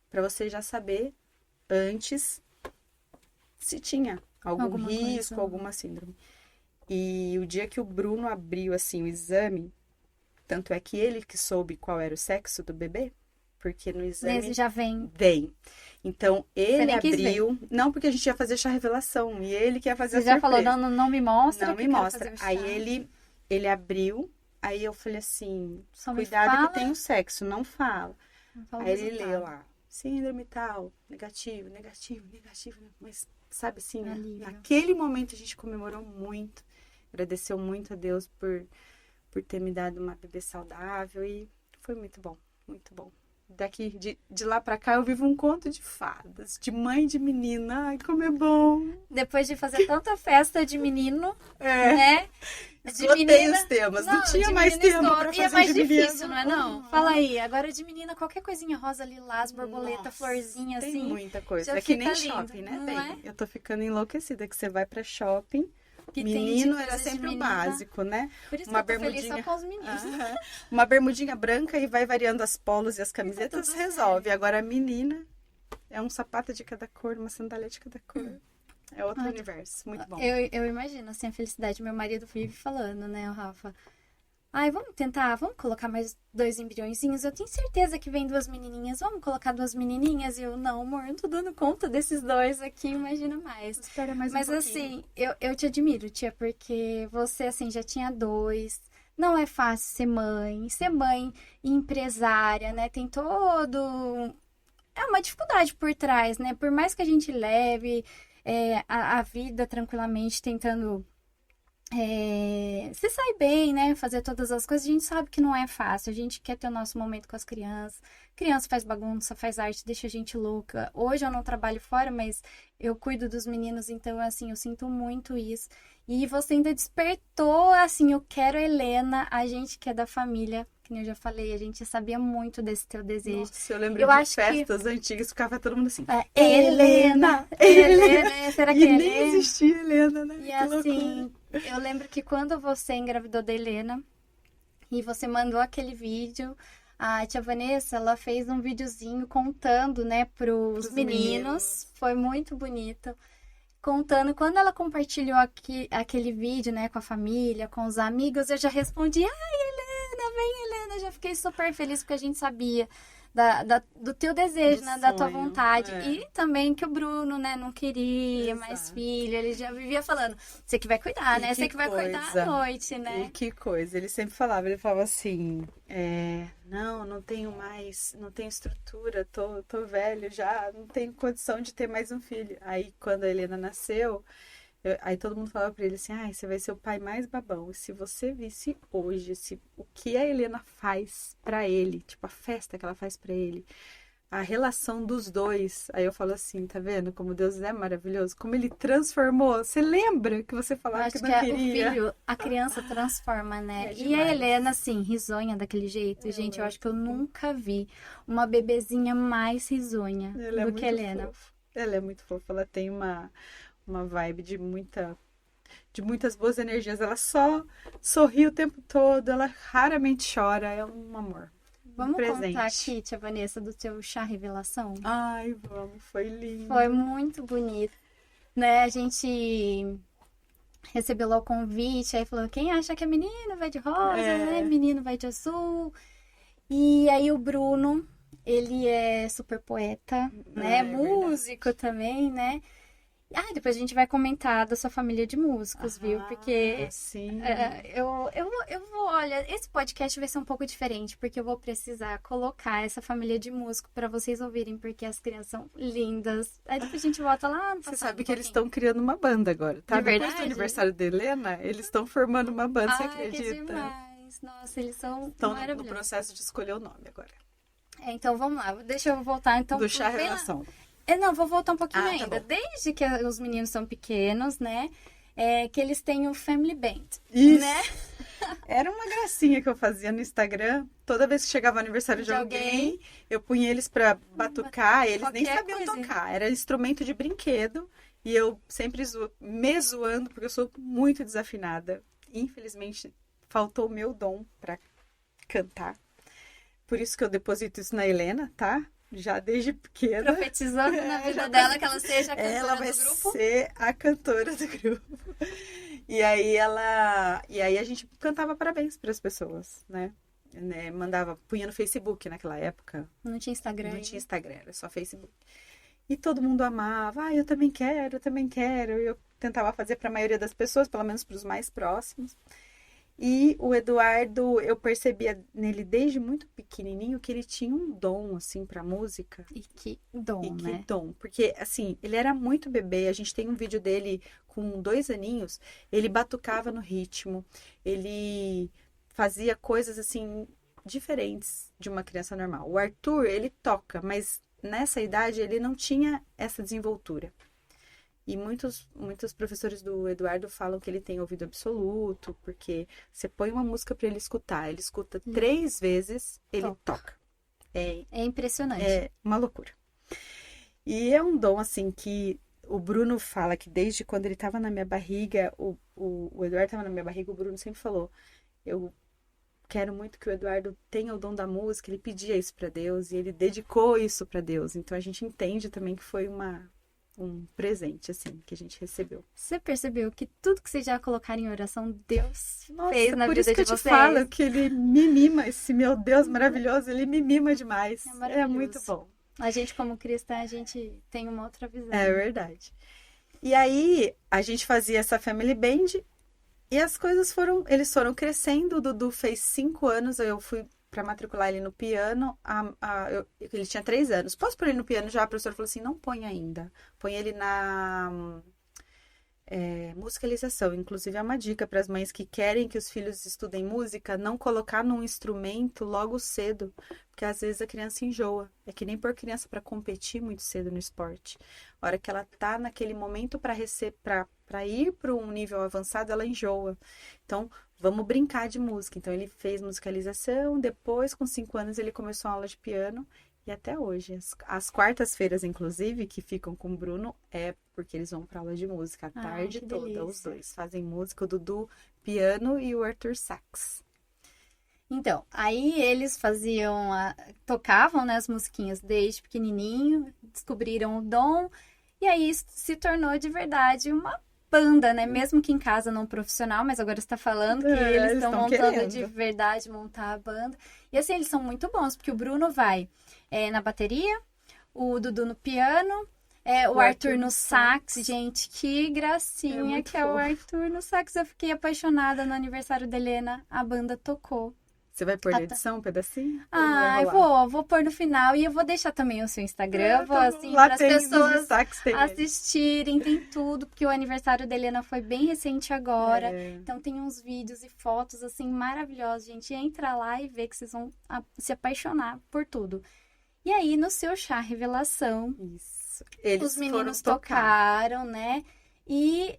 Speaker 2: para você já saber antes se tinha algum risco, alguma síndrome. E o dia que o Bruno abriu assim o exame, tanto é que ele que soube qual era o sexo do bebê, porque no exame
Speaker 1: Esse já vem.
Speaker 2: Então, ele abriu... Não, porque a gente ia fazer chá revelação. E ele que ia fazer
Speaker 1: Você
Speaker 2: a
Speaker 1: já
Speaker 2: surpresa.
Speaker 1: falou, não me mostra.
Speaker 2: Não me mostra. Aí ele abriu. Aí eu falei assim,
Speaker 1: só
Speaker 2: cuidado que tem o sexo, não fala.
Speaker 1: Aí
Speaker 2: ele leu lá, síndrome tal, negativo. Mas, sabe assim, naquele momento a gente comemorou muito. Agradeceu muito a Deus por ter me dado uma bebê saudável. E foi muito bom, muito bom. Daqui, de lá pra cá, eu vivo um conto de fadas, de mãe de menina. Ai, como é bom.
Speaker 1: Depois de fazer tanta festa de menino, né?
Speaker 2: De menina... os temas. Não tinha mais tema pra fazer.
Speaker 1: E é mais difícil, não é não? Fala aí, agora de menina, qualquer coisinha rosa, lilás, borboleta, florzinha,
Speaker 2: tem
Speaker 1: assim.
Speaker 2: Tem muita coisa. É que nem shopping, né, bem? Eu tô ficando enlouquecida que você vai pra shopping... Que menino era sempre o básico, né?
Speaker 1: Por isso
Speaker 2: uma
Speaker 1: que eu tô feliz só com os meninos.
Speaker 2: Uma bermudinha branca e vai variando as polos e as camisetas, resolve. Agora a menina é um sapato de cada cor, uma sandália de cada cor. É outro universo, muito bom.
Speaker 1: Eu imagino, assim, a felicidade. Meu marido vive falando, né, o Rafa? Ai, vamos colocar mais 2 embriõezinhos. Eu tenho certeza que vem 2 menininhas. Vamos colocar 2 menininhas? E eu, não, amor, não tô dando conta desses 2 aqui, imagina mais.
Speaker 2: Espera mais
Speaker 1: Mas
Speaker 2: um
Speaker 1: assim, eu te admiro, tia, porque você, assim, já tinha 2, não é fácil ser mãe e empresária, né? Tem todo... É uma dificuldade por trás, né? Por mais que a gente leve a vida tranquilamente, tentando se sair bem, né? Fazer todas as coisas, a gente sabe que não é fácil. A gente quer ter o nosso momento com as crianças. Criança faz bagunça, faz arte, deixa a gente louca. Hoje eu não trabalho fora, mas eu cuido dos meninos, então, assim, eu sinto muito isso. E você ainda despertou, assim, eu quero a Helena, a gente que é da família, que nem eu já falei, a gente sabia muito desse teu desejo.
Speaker 2: Nossa, eu lembro
Speaker 1: Eu
Speaker 2: de
Speaker 1: acho que
Speaker 2: festas antigas, ficava todo mundo assim,
Speaker 1: Helena, Helena, será que
Speaker 2: e
Speaker 1: é
Speaker 2: nem
Speaker 1: Helena?
Speaker 2: existia Helena, né?
Speaker 1: E
Speaker 2: Que
Speaker 1: assim,
Speaker 2: loucura.
Speaker 1: eu lembro que quando você engravidou da Helena e você mandou aquele vídeo, a tia Vanessa, ela fez um videozinho contando, né, pros
Speaker 2: Pros
Speaker 1: meninos. Foi muito bonito. Contando, quando ela compartilhou aquele vídeo, né, com a família, com os amigos, eu já respondi, ai, Helena, vem, Helena. Eu já fiquei super feliz porque a gente sabia do teu desejo,
Speaker 2: Do
Speaker 1: né, da tua
Speaker 2: sonho,
Speaker 1: vontade.
Speaker 2: é.
Speaker 1: E também que o Bruno, né, não queria mais
Speaker 2: Exato.
Speaker 1: filho. Ele já vivia falando, você que vai cuidar,
Speaker 2: E
Speaker 1: né?
Speaker 2: que
Speaker 1: Você que vai cuidar
Speaker 2: coisa.
Speaker 1: à noite, né?
Speaker 2: E que coisa, ele falava assim, não tenho mais, não tenho estrutura, tô velho já, não tenho condição de ter mais um filho. Aí quando a Helena nasceu, aí todo mundo falava pra ele assim, ai, você vai ser o pai mais babão. E se você visse hoje, o que a Helena faz pra ele, tipo a festa que ela faz pra ele, a relação dos dois. Aí eu falo assim, tá vendo como Deus é maravilhoso? Como ele transformou. Você lembra que você
Speaker 1: Eu
Speaker 2: falava que
Speaker 1: acho
Speaker 2: não
Speaker 1: que o
Speaker 2: queria?
Speaker 1: filho, a criança transforma, né?
Speaker 2: É
Speaker 1: E a
Speaker 2: demais.
Speaker 1: Helena, assim, risonha daquele jeito. Gente, eu acho que eu nunca vi uma bebezinha mais risonha
Speaker 2: Ela é
Speaker 1: do que a
Speaker 2: muito
Speaker 1: Helena.
Speaker 2: fofa. Ela é muito fofa. Ela tem uma vibe de muitas boas energias. Ela só sorri o tempo todo. Ela raramente chora. É um amor. Um
Speaker 1: Vamos contar
Speaker 2: presente.
Speaker 1: aqui, tia Vanessa, do teu chá revelação?
Speaker 2: Ai, vamos. Foi lindo.
Speaker 1: Foi muito bonito, né? A gente recebeu lá o convite, aí falou, quem acha que é menino vai de rosa, né? Menino vai de azul. E aí o Bruno, ele é super poeta, né?
Speaker 2: É verdade.
Speaker 1: Músico também, né? Ah, depois a gente vai comentar da sua família de músicos, viu? Porque
Speaker 2: Sim.
Speaker 1: eu vou, olha, esse podcast vai ser um pouco diferente, porque eu vou precisar colocar essa família de músico para vocês ouvirem, porque as crianças são lindas. Aí depois a gente volta lá no
Speaker 2: Você
Speaker 1: passado
Speaker 2: sabe
Speaker 1: um
Speaker 2: que eles
Speaker 1: pouquinho.
Speaker 2: estão criando uma banda agora, tá?
Speaker 1: De
Speaker 2: Depois
Speaker 1: verdade?
Speaker 2: do aniversário da Helena, eles estão formando uma banda, você
Speaker 1: Ai, que
Speaker 2: acredita?
Speaker 1: demais. Nossa, eles são
Speaker 2: Estão no
Speaker 1: maravilhosos.
Speaker 2: processo de escolher o nome agora.
Speaker 1: Então vamos lá, deixa eu voltar então.
Speaker 2: Do chá
Speaker 1: bem lá-
Speaker 2: revelação.
Speaker 1: Não, vou voltar um pouquinho
Speaker 2: Tá
Speaker 1: ainda.
Speaker 2: bom.
Speaker 1: Desde que os meninos são pequenos, né? Que eles têm o Family Band,
Speaker 2: Isso.
Speaker 1: né?
Speaker 2: Era uma gracinha que eu fazia no Instagram. Toda vez que chegava o aniversário de
Speaker 1: De
Speaker 2: alguém, eu punha eles pra batucar. Eles nem
Speaker 1: Qualquer
Speaker 2: sabiam
Speaker 1: coisinha.
Speaker 2: tocar. Era instrumento de brinquedo. E eu sempre me zoando, porque eu sou muito desafinada. Infelizmente, faltou o meu dom pra cantar. Por isso que eu deposito isso na Helena, tá? Já desde pequena.
Speaker 1: Profetizando na vida dela que ela seja a cantora
Speaker 2: Ela vai
Speaker 1: do grupo.
Speaker 2: ser a cantora do grupo. E aí a gente cantava parabéns para as pessoas, né? Punha no Facebook naquela época.
Speaker 1: Não tinha Instagram.
Speaker 2: Não tinha Instagram, era só Facebook. E todo mundo amava. Ah, eu também quero, eu também quero. E eu tentava fazer para a maioria das pessoas, pelo menos para os mais próximos. E o Eduardo, eu percebia nele desde muito pequenininho que ele tinha um dom, assim, para música.
Speaker 1: E que dom,
Speaker 2: E que
Speaker 1: né?
Speaker 2: dom, porque assim, ele era muito bebê, a gente tem um vídeo dele com 2 aninhos, ele batucava no ritmo, ele fazia coisas assim, diferentes de uma criança normal. O Arthur, ele toca, mas nessa idade ele não tinha essa desenvoltura. E muitos professores do Eduardo falam que ele tem ouvido absoluto, porque você põe uma música para ele escuta 3 vezes, ele toca.
Speaker 1: É impressionante.
Speaker 2: É uma loucura. E é um dom, assim, que o Bruno fala que desde quando ele estava na minha barriga, o Eduardo estava na minha barriga, o Bruno sempre falou, eu quero muito que o Eduardo tenha o dom da música, ele pedia isso para Deus e ele dedicou isso para Deus. Então a gente entende também que foi um presente, assim, que a gente recebeu.
Speaker 1: Você percebeu que tudo que vocês já colocaram em oração, Deus
Speaker 2: Nossa,
Speaker 1: fez na
Speaker 2: por
Speaker 1: vida
Speaker 2: isso que
Speaker 1: de
Speaker 2: eu te
Speaker 1: vocês?
Speaker 2: falo que ele me mima, esse meu Deus maravilhoso, ele me mima demais.
Speaker 1: É maravilhoso.
Speaker 2: É muito bom.
Speaker 1: A gente, como cristã, a gente tem uma outra visão.
Speaker 2: É verdade. E aí, a gente fazia essa Family Band E as coisas eles foram crescendo. O Dudu fez 5 anos, eu fui para matricular ele no piano. Ele tinha 3 anos. Posso pôr ele no piano já? A professora falou assim: não põe ainda. Põe ele na musicalização. Inclusive, é uma dica para as mães que querem que os filhos estudem música, não colocar num instrumento logo cedo, porque às vezes a criança enjoa. É que nem pôr criança para competir muito cedo no esporte. A hora que ela tá naquele momento para ir para um nível avançado, ela enjoa. Então, vamos brincar de música. Então, ele fez musicalização, depois, com 5 anos, ele começou a aula de piano. E até hoje, as quartas-feiras, inclusive, que ficam com o Bruno, é porque eles vão para aula de música a tarde
Speaker 1: que
Speaker 2: toda.
Speaker 1: delícia.
Speaker 2: Os dois fazem música, o Dudu piano e o Arthur sax.
Speaker 1: Então, aí eles tocavam, né, as musiquinhas desde pequenininho, descobriram o dom, e aí isso se tornou de verdade uma banda, né? Mesmo que em casa não profissional, mas agora você está falando que eles estão montando
Speaker 2: querendo.
Speaker 1: de verdade, montar a banda. E assim, eles são muito bons, porque o Bruno vai na bateria, o Dudu no piano, o Arthur no sax. Gente, que gracinha que é o Arthur no sax. Eu fiquei apaixonada no aniversário da Helena, a banda tocou.
Speaker 2: Você vai pôr na edição um pedacinho?
Speaker 1: Vou pôr no final e eu vou deixar também o seu Instagram, assim,
Speaker 2: lá
Speaker 1: para as
Speaker 2: tem
Speaker 1: pessoas
Speaker 2: sax, tem
Speaker 1: assistirem, tem tudo, porque o aniversário da Helena foi bem recente agora, então tem uns vídeos e fotos, assim, maravilhosos, gente, entra lá e vê que vocês vão se apaixonar por tudo. E aí, no seu chá revelação,
Speaker 2: Isso.
Speaker 1: os meninos tocaram, né, e...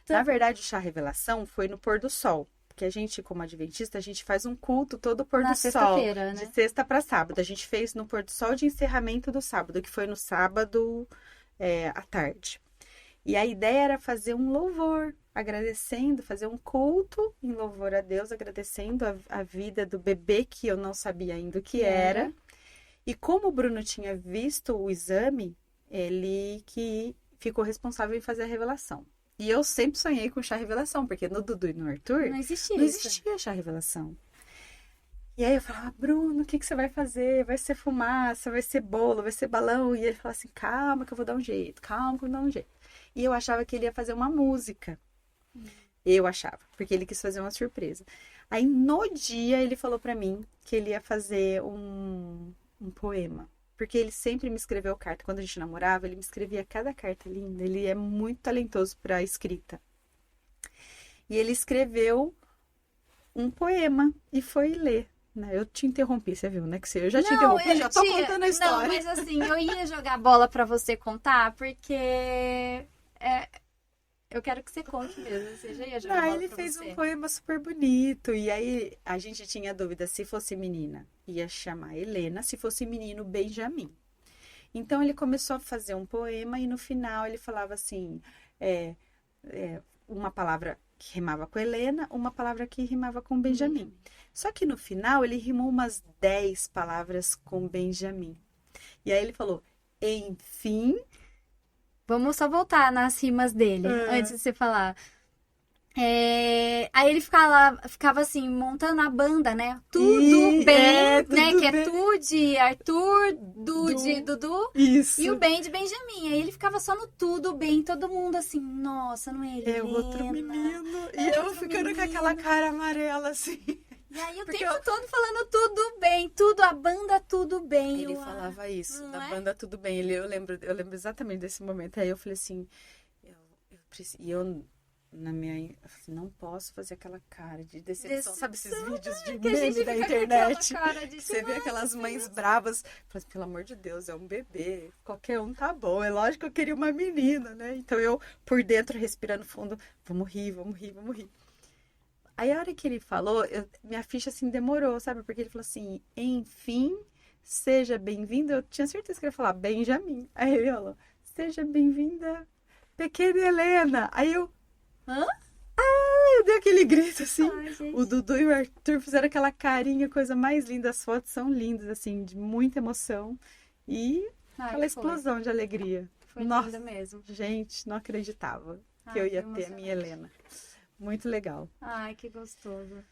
Speaker 2: Na verdade, o chá revelação foi no pôr do sol. Que a gente, como adventista, a gente faz um culto todo pôr do sol,
Speaker 1: né?
Speaker 2: de sexta para sábado. A gente fez no pôr do sol de encerramento do sábado, que foi no sábado à tarde. E a ideia era fazer um louvor, agradecendo, fazer um culto em louvor a Deus, agradecendo a vida do bebê que eu não sabia ainda o que era. E como o Bruno tinha visto o exame, ele que ficou responsável em fazer a revelação. E eu sempre sonhei com chá revelação, porque no Dudu e no Arthur
Speaker 1: não existia
Speaker 2: chá revelação. E aí eu falava, Bruno, o que você vai fazer? Vai ser fumaça, vai ser bolo, vai ser balão. E ele falava assim, calma que eu vou dar um jeito, calma que eu vou dar um jeito. E eu achava que ele ia fazer uma música. Eu achava, porque ele quis fazer uma surpresa. Aí no dia ele falou pra mim que ele ia fazer um poema. Porque ele sempre me escreveu carta. Quando a gente namorava, ele me escrevia cada carta linda. Ele é muito talentoso para escrita. E ele escreveu um poema e foi ler. Né? Eu te interrompi, você viu, né? Que eu já te interrompi, já tô contando a história.
Speaker 1: Não, mas assim, eu ia jogar bola para você contar, porque eu quero que você conte mesmo. Você já ia jogar bola
Speaker 2: ele
Speaker 1: pra
Speaker 2: fez
Speaker 1: você.
Speaker 2: um poema super bonito. E aí a gente tinha dúvida se fosse menina, ia chamar Helena, se fosse menino, Benjamin. Então ele começou a fazer um poema e no final ele falava assim, uma palavra que rimava com Helena, uma palavra que rimava com Benjamin. Só que no final ele rimou umas 10 palavras com Benjamin. E aí ele falou, enfim...
Speaker 1: Vamos só voltar nas rimas dele, antes de você falar. Aí ele ficava assim, montando a banda, né? Tudo bem,
Speaker 2: tudo
Speaker 1: né? Que
Speaker 2: bem.
Speaker 1: é tu de Arthur, Du de Dudu.
Speaker 2: Isso.
Speaker 1: E o bem de Benjamin. Aí ele ficava só no tudo bem, todo mundo assim, nossa, não é ele?
Speaker 2: É outro menino. E eu ficando com aquela cara amarela, assim.
Speaker 1: E aí o tempo todo falando tudo bem, tudo, a banda tudo bem.
Speaker 2: Ele falava isso, da
Speaker 1: é?
Speaker 2: banda tudo bem. Eu lembro exatamente desse momento. Aí eu falei assim, eu na minha, assim, não posso fazer aquela cara de decepção. Sabe esses vídeos de meme da internet? Que você vê aquelas mães bravas. Fala, pelo amor de Deus, é um bebê. Qualquer um tá bom. É lógico que eu queria uma menina, né? Então eu, por dentro, respirando fundo, vamos rir, vamos rir, vamos rir. Aí a hora que ele falou, minha ficha assim demorou, sabe? Porque ele falou assim, enfim, seja bem-vinda. Eu tinha certeza que ele ia falar Benjamin. Aí ele falou, seja bem-vinda, pequena Helena. Aí eu...
Speaker 1: Hã?
Speaker 2: Eu dei aquele grito assim.
Speaker 1: Ai,
Speaker 2: o Dudu e o Arthur fizeram aquela carinha, coisa mais linda. As fotos são lindas, assim, de muita emoção. E aquela explosão de alegria.
Speaker 1: Foi
Speaker 2: Nossa,
Speaker 1: linda mesmo.
Speaker 2: Gente, não acreditava que eu ia ter a minha Helena. Muito legal.
Speaker 1: Ai, que gostoso.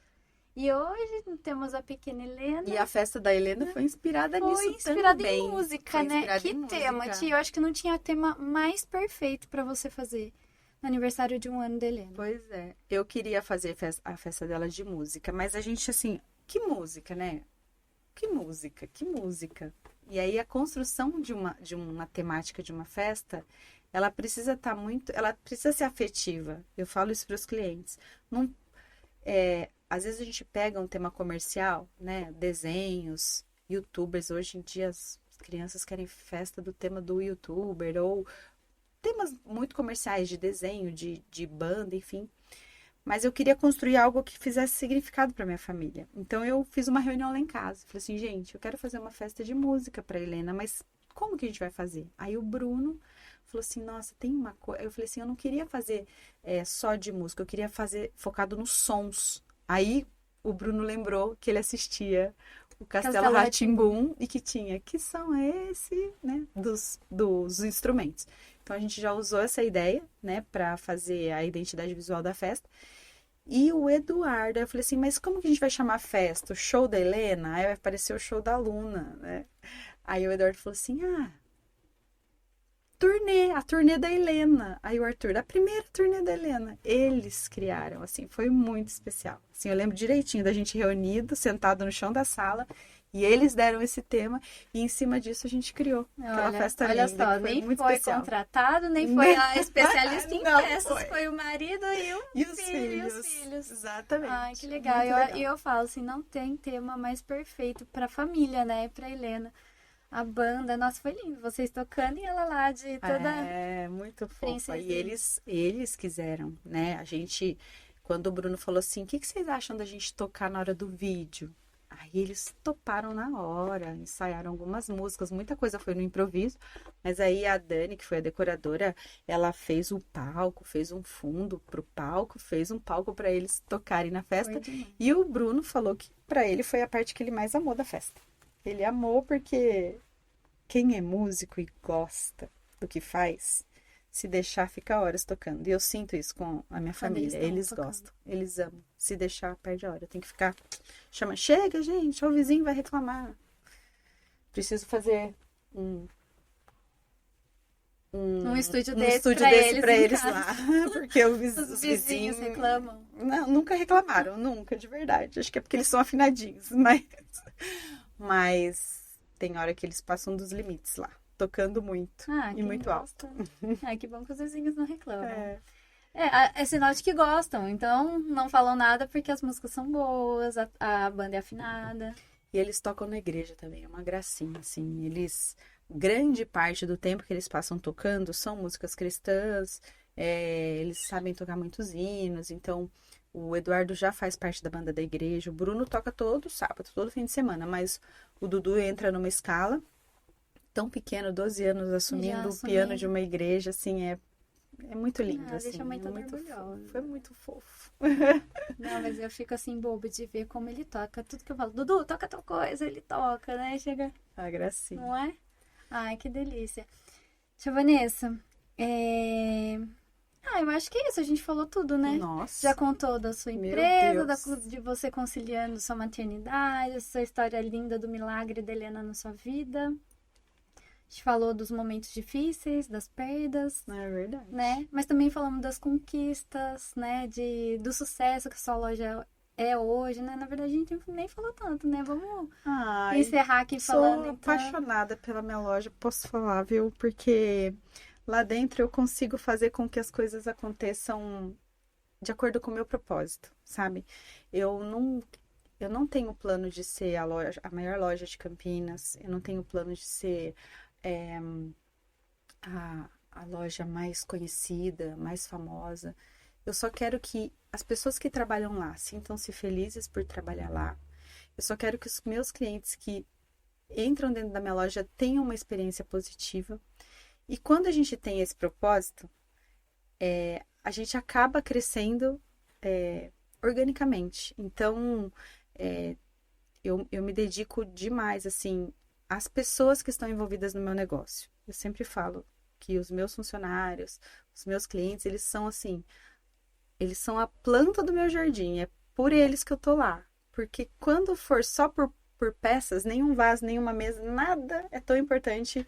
Speaker 1: E hoje temos a pequena Helena.
Speaker 2: E a festa da Helena foi inspirada nisso também.
Speaker 1: Foi inspirada em música, né? Que tema, tia? Eu acho que não tinha tema mais perfeito pra você fazer no aniversário de 1 ano da Helena.
Speaker 2: Pois é. Eu queria fazer a festa dela de música, mas a gente, assim, que música, né? Que música, que música. E aí a construção de uma temática de uma festa, ela precisa estar muito, ela precisa ser afetiva. Eu falo isso para os clientes. Não, às vezes a gente pega um tema comercial, né? Desenhos, YouTubers. Hoje em dia as crianças querem festa do tema do YouTuber ou temas muito comerciais de desenho, de banda, enfim. Mas eu queria construir algo que fizesse significado para minha família. Então eu fiz uma reunião lá em casa. Falei assim, gente, eu quero fazer uma festa de música para Helena, mas como que a gente vai fazer? Aí o Bruno falou assim, nossa, tem uma coisa. Eu falei assim, eu não queria fazer só de música, eu queria fazer focado nos sons. Aí o Bruno lembrou que ele assistia o Castelo Rá-Tim-Bum e que tinha, que som é esse, né, dos instrumentos. Então a gente já usou essa ideia, né, para fazer a identidade visual da festa. E o Eduardo, eu falei assim, mas como que a gente vai chamar a festa? O show da Helena? Aí vai aparecer o show da Luna, né? Aí o Eduardo falou assim, a turnê da Helena. Aí o Arthur, a primeira turnê da Helena. Eles criaram, assim, foi muito especial. Assim, eu lembro direitinho da gente reunido, sentado no chão da sala, e eles deram esse tema, e em cima disso a gente criou aquela festa linda.
Speaker 1: Olha só, nem foi contratado, nem foi a especialista em festas, foi o marido e os filhos.
Speaker 2: Exatamente.
Speaker 1: Ai, que legal. E eu falo assim, não tem tema mais perfeito pra família, né? Pra Helena. A banda, nossa, foi lindo. Vocês tocando e ela lá de toda...
Speaker 2: muito fofa. E eles quiseram, né? A gente, quando o Bruno falou assim, o que vocês acham da gente tocar na hora do vídeo? Aí eles toparam na hora, ensaiaram algumas músicas, muita coisa foi no improviso, mas aí a Dani, que foi a decoradora, ela fez o palco, fez um fundo pro palco, fez um palco para eles tocarem na festa. E o Bruno falou que para ele foi a parte que ele mais amou da festa. Ele amou porque quem é músico e gosta do que faz, se deixar, fica horas tocando. E eu sinto isso com a minha família. Eles gostam, eles amam. Se deixar, perde a hora. Tem que ficar... Chega, gente, o vizinho vai reclamar. Preciso fazer um
Speaker 1: estúdio desse pra eles
Speaker 2: lá. Porque
Speaker 1: os vizinhos reclamam.
Speaker 2: Não, nunca reclamaram, nunca, de verdade. Acho que é porque eles são afinadinhos, mas tem hora que eles passam dos limites lá. Tocando muito e muito alto.
Speaker 1: Que bom que os vizinhos não reclamam. É sinal de que gostam. Então, não falam nada porque as músicas são boas, a banda é afinada.
Speaker 2: E eles tocam na igreja também, é uma gracinha, assim. Grande parte do tempo que eles passam tocando são músicas cristãs, eles sabem tocar muitos hinos. Então, o Eduardo já faz parte da banda da igreja. O Bruno toca todo sábado, todo fim de semana. Mas o Dudu entra numa escala tão pequeno, 12 anos, assumindo o piano de uma igreja, assim, é muito lindo, assim.
Speaker 1: Deixa a mãe toda orgulhosa.
Speaker 2: Foi muito fofo.
Speaker 1: Não, mas eu fico assim, boba de ver como ele toca. Tudo que eu falo, Dudu, toca tal coisa, ele toca, né? Chega...
Speaker 2: gracinha.
Speaker 1: Não é? Ai, que delícia. Tia Vanessa, eu acho que é isso, a gente falou tudo, né?
Speaker 2: Nossa.
Speaker 1: Já contou da sua empresa, de você conciliando sua maternidade, sua história linda do milagre da Helena na sua vida. A gente falou dos momentos difíceis, das perdas.
Speaker 2: É verdade.
Speaker 1: Né? Mas também falamos das conquistas, né? Do sucesso que a sua loja é hoje, né? Na verdade, a gente nem falou tanto, né? Vamos encerrar aqui falando.
Speaker 2: Sou apaixonada pela minha loja, posso falar, viu? Porque lá dentro eu consigo fazer com que as coisas aconteçam de acordo com o meu propósito, sabe? Eu não tenho plano de ser a maior loja de Campinas, eu não tenho plano de ser a loja mais conhecida, mais famosa. Eu só quero que as pessoas que trabalham lá sintam-se felizes por trabalhar lá. Eu só quero que os meus clientes que entram dentro da minha loja tenham uma experiência positiva. E quando a gente tem esse propósito, a gente acaba crescendo organicamente. Então, eu me dedico demais, assim, às pessoas que estão envolvidas no meu negócio. Eu sempre falo que os meus funcionários, os meus clientes, eles são assim, eles são a planta do meu jardim. É por eles que eu tô lá. Porque quando for só por peças, nenhum vaso, nenhuma mesa, nada é tão importante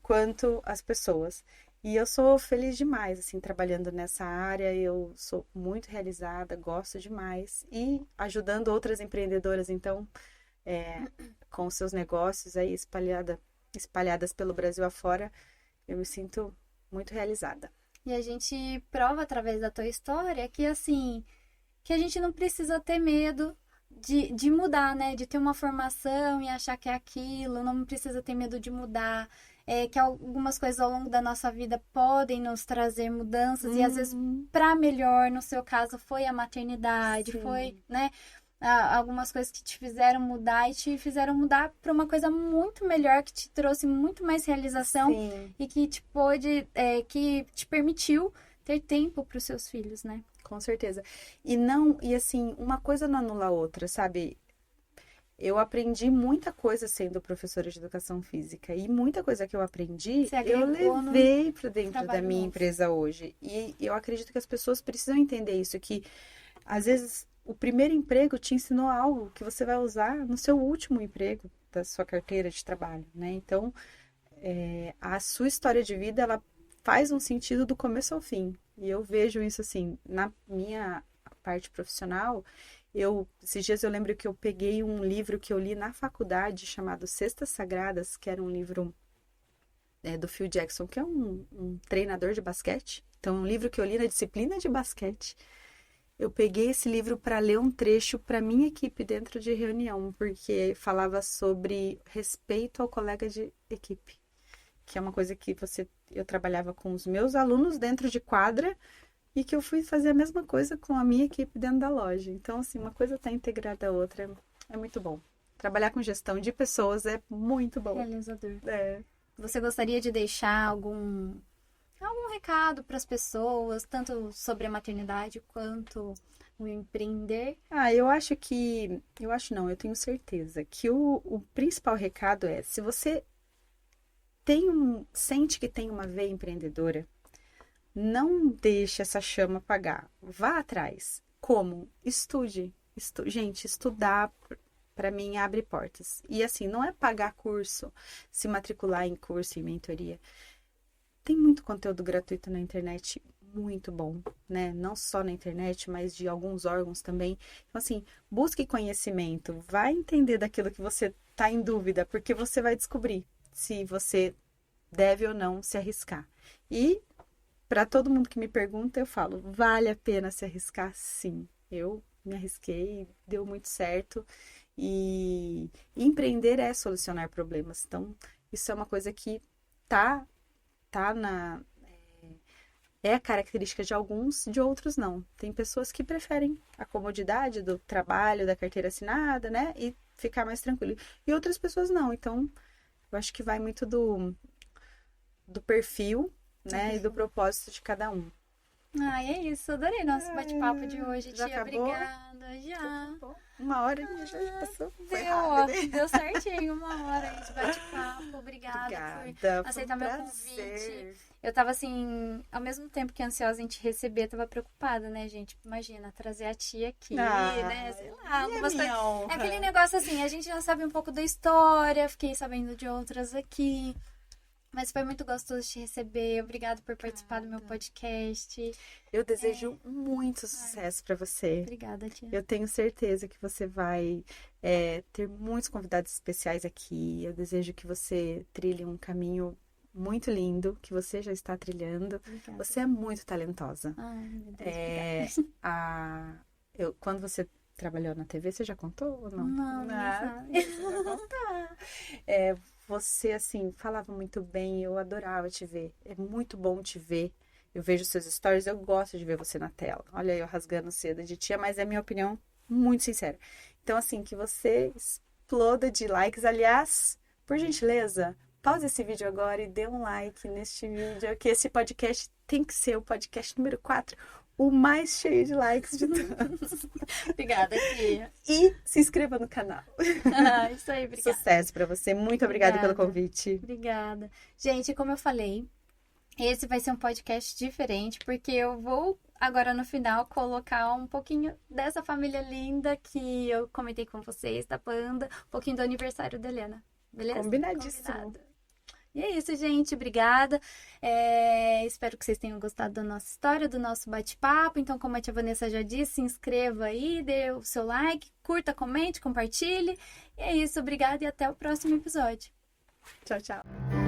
Speaker 2: quanto as pessoas. E eu sou feliz demais, assim, trabalhando nessa área. Eu sou muito realizada, gosto demais. E ajudando outras empreendedoras, então, com os seus negócios aí espalhadas pelo Brasil afora, eu me sinto muito realizada.
Speaker 1: E a gente prova através da tua história que, assim, que a gente não precisa ter medo de mudar, né? De ter uma formação e achar que é aquilo, não precisa ter medo de mudar. Que algumas coisas ao longo da nossa vida podem nos trazer mudanças e às vezes para melhor. No seu caso foi a maternidade,
Speaker 2: Sim.
Speaker 1: foi, né? Algumas coisas que te fizeram mudar e te fizeram mudar para uma coisa muito melhor, que te trouxe muito mais realização.
Speaker 2: Sim.
Speaker 1: E que te pôde, que te permitiu ter tempo para os seus filhos, né?
Speaker 2: Com certeza. E assim, uma coisa não anula a outra, sabe? Eu aprendi muita coisa sendo professora de educação física. E muita coisa que eu aprendi,
Speaker 1: Você
Speaker 2: eu
Speaker 1: agregou no
Speaker 2: levei para dentro da
Speaker 1: trabalho
Speaker 2: minha
Speaker 1: novo.
Speaker 2: empresa hoje. E eu acredito que as pessoas precisam entender isso, que às vezes o primeiro emprego te ensinou algo que você vai usar no seu último emprego da sua carteira de trabalho, né? Então, a sua história de vida, ela faz um sentido do começo ao fim. E eu vejo isso assim, na minha parte profissional. Esses dias eu lembro que eu peguei um livro que eu li na faculdade chamado Cestas Sagradas, que era um livro do Phil Jackson, que é um treinador de basquete. Então, um livro que eu li na disciplina de basquete. Eu peguei esse livro para ler um trecho para minha equipe dentro de reunião, porque falava sobre respeito ao colega de equipe, que é uma coisa que eu trabalhava com os meus alunos dentro de quadra e que eu fui fazer a mesma coisa com a minha equipe dentro da loja. Então, assim, uma coisa está integrada à outra, é muito bom. Trabalhar com gestão de pessoas é muito bom.
Speaker 1: Realizador.
Speaker 2: É.
Speaker 1: Você gostaria de deixar algum recado para as pessoas, tanto sobre a maternidade quanto o empreender?
Speaker 2: Eu tenho certeza que o principal recado é, se você sente que tem uma veia empreendedora, não deixe essa chama apagar. Vá atrás. Como? Estude. Gente, estudar para mim abre portas. E assim, não é pagar curso, se matricular em curso e mentoria. Tem muito conteúdo gratuito na internet, muito bom, né? Não só na internet, mas de alguns órgãos também. Então, assim, busque conhecimento, vai entender daquilo que você está em dúvida, porque você vai descobrir se você deve ou não se arriscar. E para todo mundo que me pergunta, eu falo, vale a pena se arriscar? Sim. Eu me arrisquei, deu muito certo. E empreender é solucionar problemas. Então, isso é uma coisa que tá é a característica de alguns, de outros não. Tem pessoas que preferem a comodidade do trabalho, da carteira assinada, né? E ficar mais tranquilo. E outras pessoas não. Então, eu acho que vai muito do perfil, né? E do propósito de cada um.
Speaker 1: É isso. Adorei nosso bate-papo de hoje,
Speaker 2: Já
Speaker 1: tia.
Speaker 2: acabou?
Speaker 1: Obrigada. Já.
Speaker 2: Uma hora já passou. Foi
Speaker 1: Deu,
Speaker 2: rápido, né?
Speaker 1: deu certinho, uma hora aí de bate-papo. Obrigada
Speaker 2: Obrigada,
Speaker 1: por aceitar
Speaker 2: foi um
Speaker 1: meu
Speaker 2: prazer.
Speaker 1: convite. Eu tava assim, ao mesmo tempo que ansiosa em te receber, tava preocupada, né, gente? Imagina, trazer a tia aqui, né? Sei lá, algumas coisas. É aquele negócio assim, a gente já sabe um pouco da história, fiquei sabendo de outras aqui. Mas foi muito gostoso te receber. Obrigada por participar do meu podcast.
Speaker 2: Eu desejo muito sucesso para você.
Speaker 1: Obrigada, tia.
Speaker 2: Eu tenho certeza que você vai ter muitos convidados especiais aqui. Eu desejo que você trilhe um caminho muito lindo, que você já está trilhando.
Speaker 1: Obrigada.
Speaker 2: Você é muito talentosa.
Speaker 1: Ai, meu Deus, obrigada.
Speaker 2: Quando você trabalhou na TV, você já contou ou não?
Speaker 1: Não,
Speaker 2: Não,
Speaker 1: ninguém
Speaker 2: você vai contar. Você, assim, falava muito bem, eu adorava te ver. É muito bom te ver. Eu vejo seus stories, eu gosto de ver você na tela. Olha eu rasgando seda de tia, mas é minha opinião muito sincera. Então, assim, que você exploda de likes. Aliás, por gentileza, pause esse vídeo agora e dê um like neste vídeo, que esse podcast tem que ser o podcast número 4, o mais cheio de likes de todos.
Speaker 1: Obrigada, tia.
Speaker 2: E se inscreva no canal.
Speaker 1: Isso aí, obrigada.
Speaker 2: Sucesso pra você. Muito obrigada pelo convite.
Speaker 1: Obrigada. Gente, como eu falei, esse vai ser um podcast diferente, porque eu vou agora no final colocar um pouquinho dessa família linda que eu comentei com vocês, da banda, um pouquinho do aniversário da Helena. Beleza?
Speaker 2: Combinadíssimo.
Speaker 1: Combinado. E é isso, gente. Obrigada. Espero que vocês tenham gostado da nossa história, do nosso bate-papo. Então, como a tia Vanessa já disse, se inscreva aí, dê o seu like, curta, comente, compartilhe. E é isso. Obrigada e até o próximo episódio.
Speaker 2: Tchau, tchau.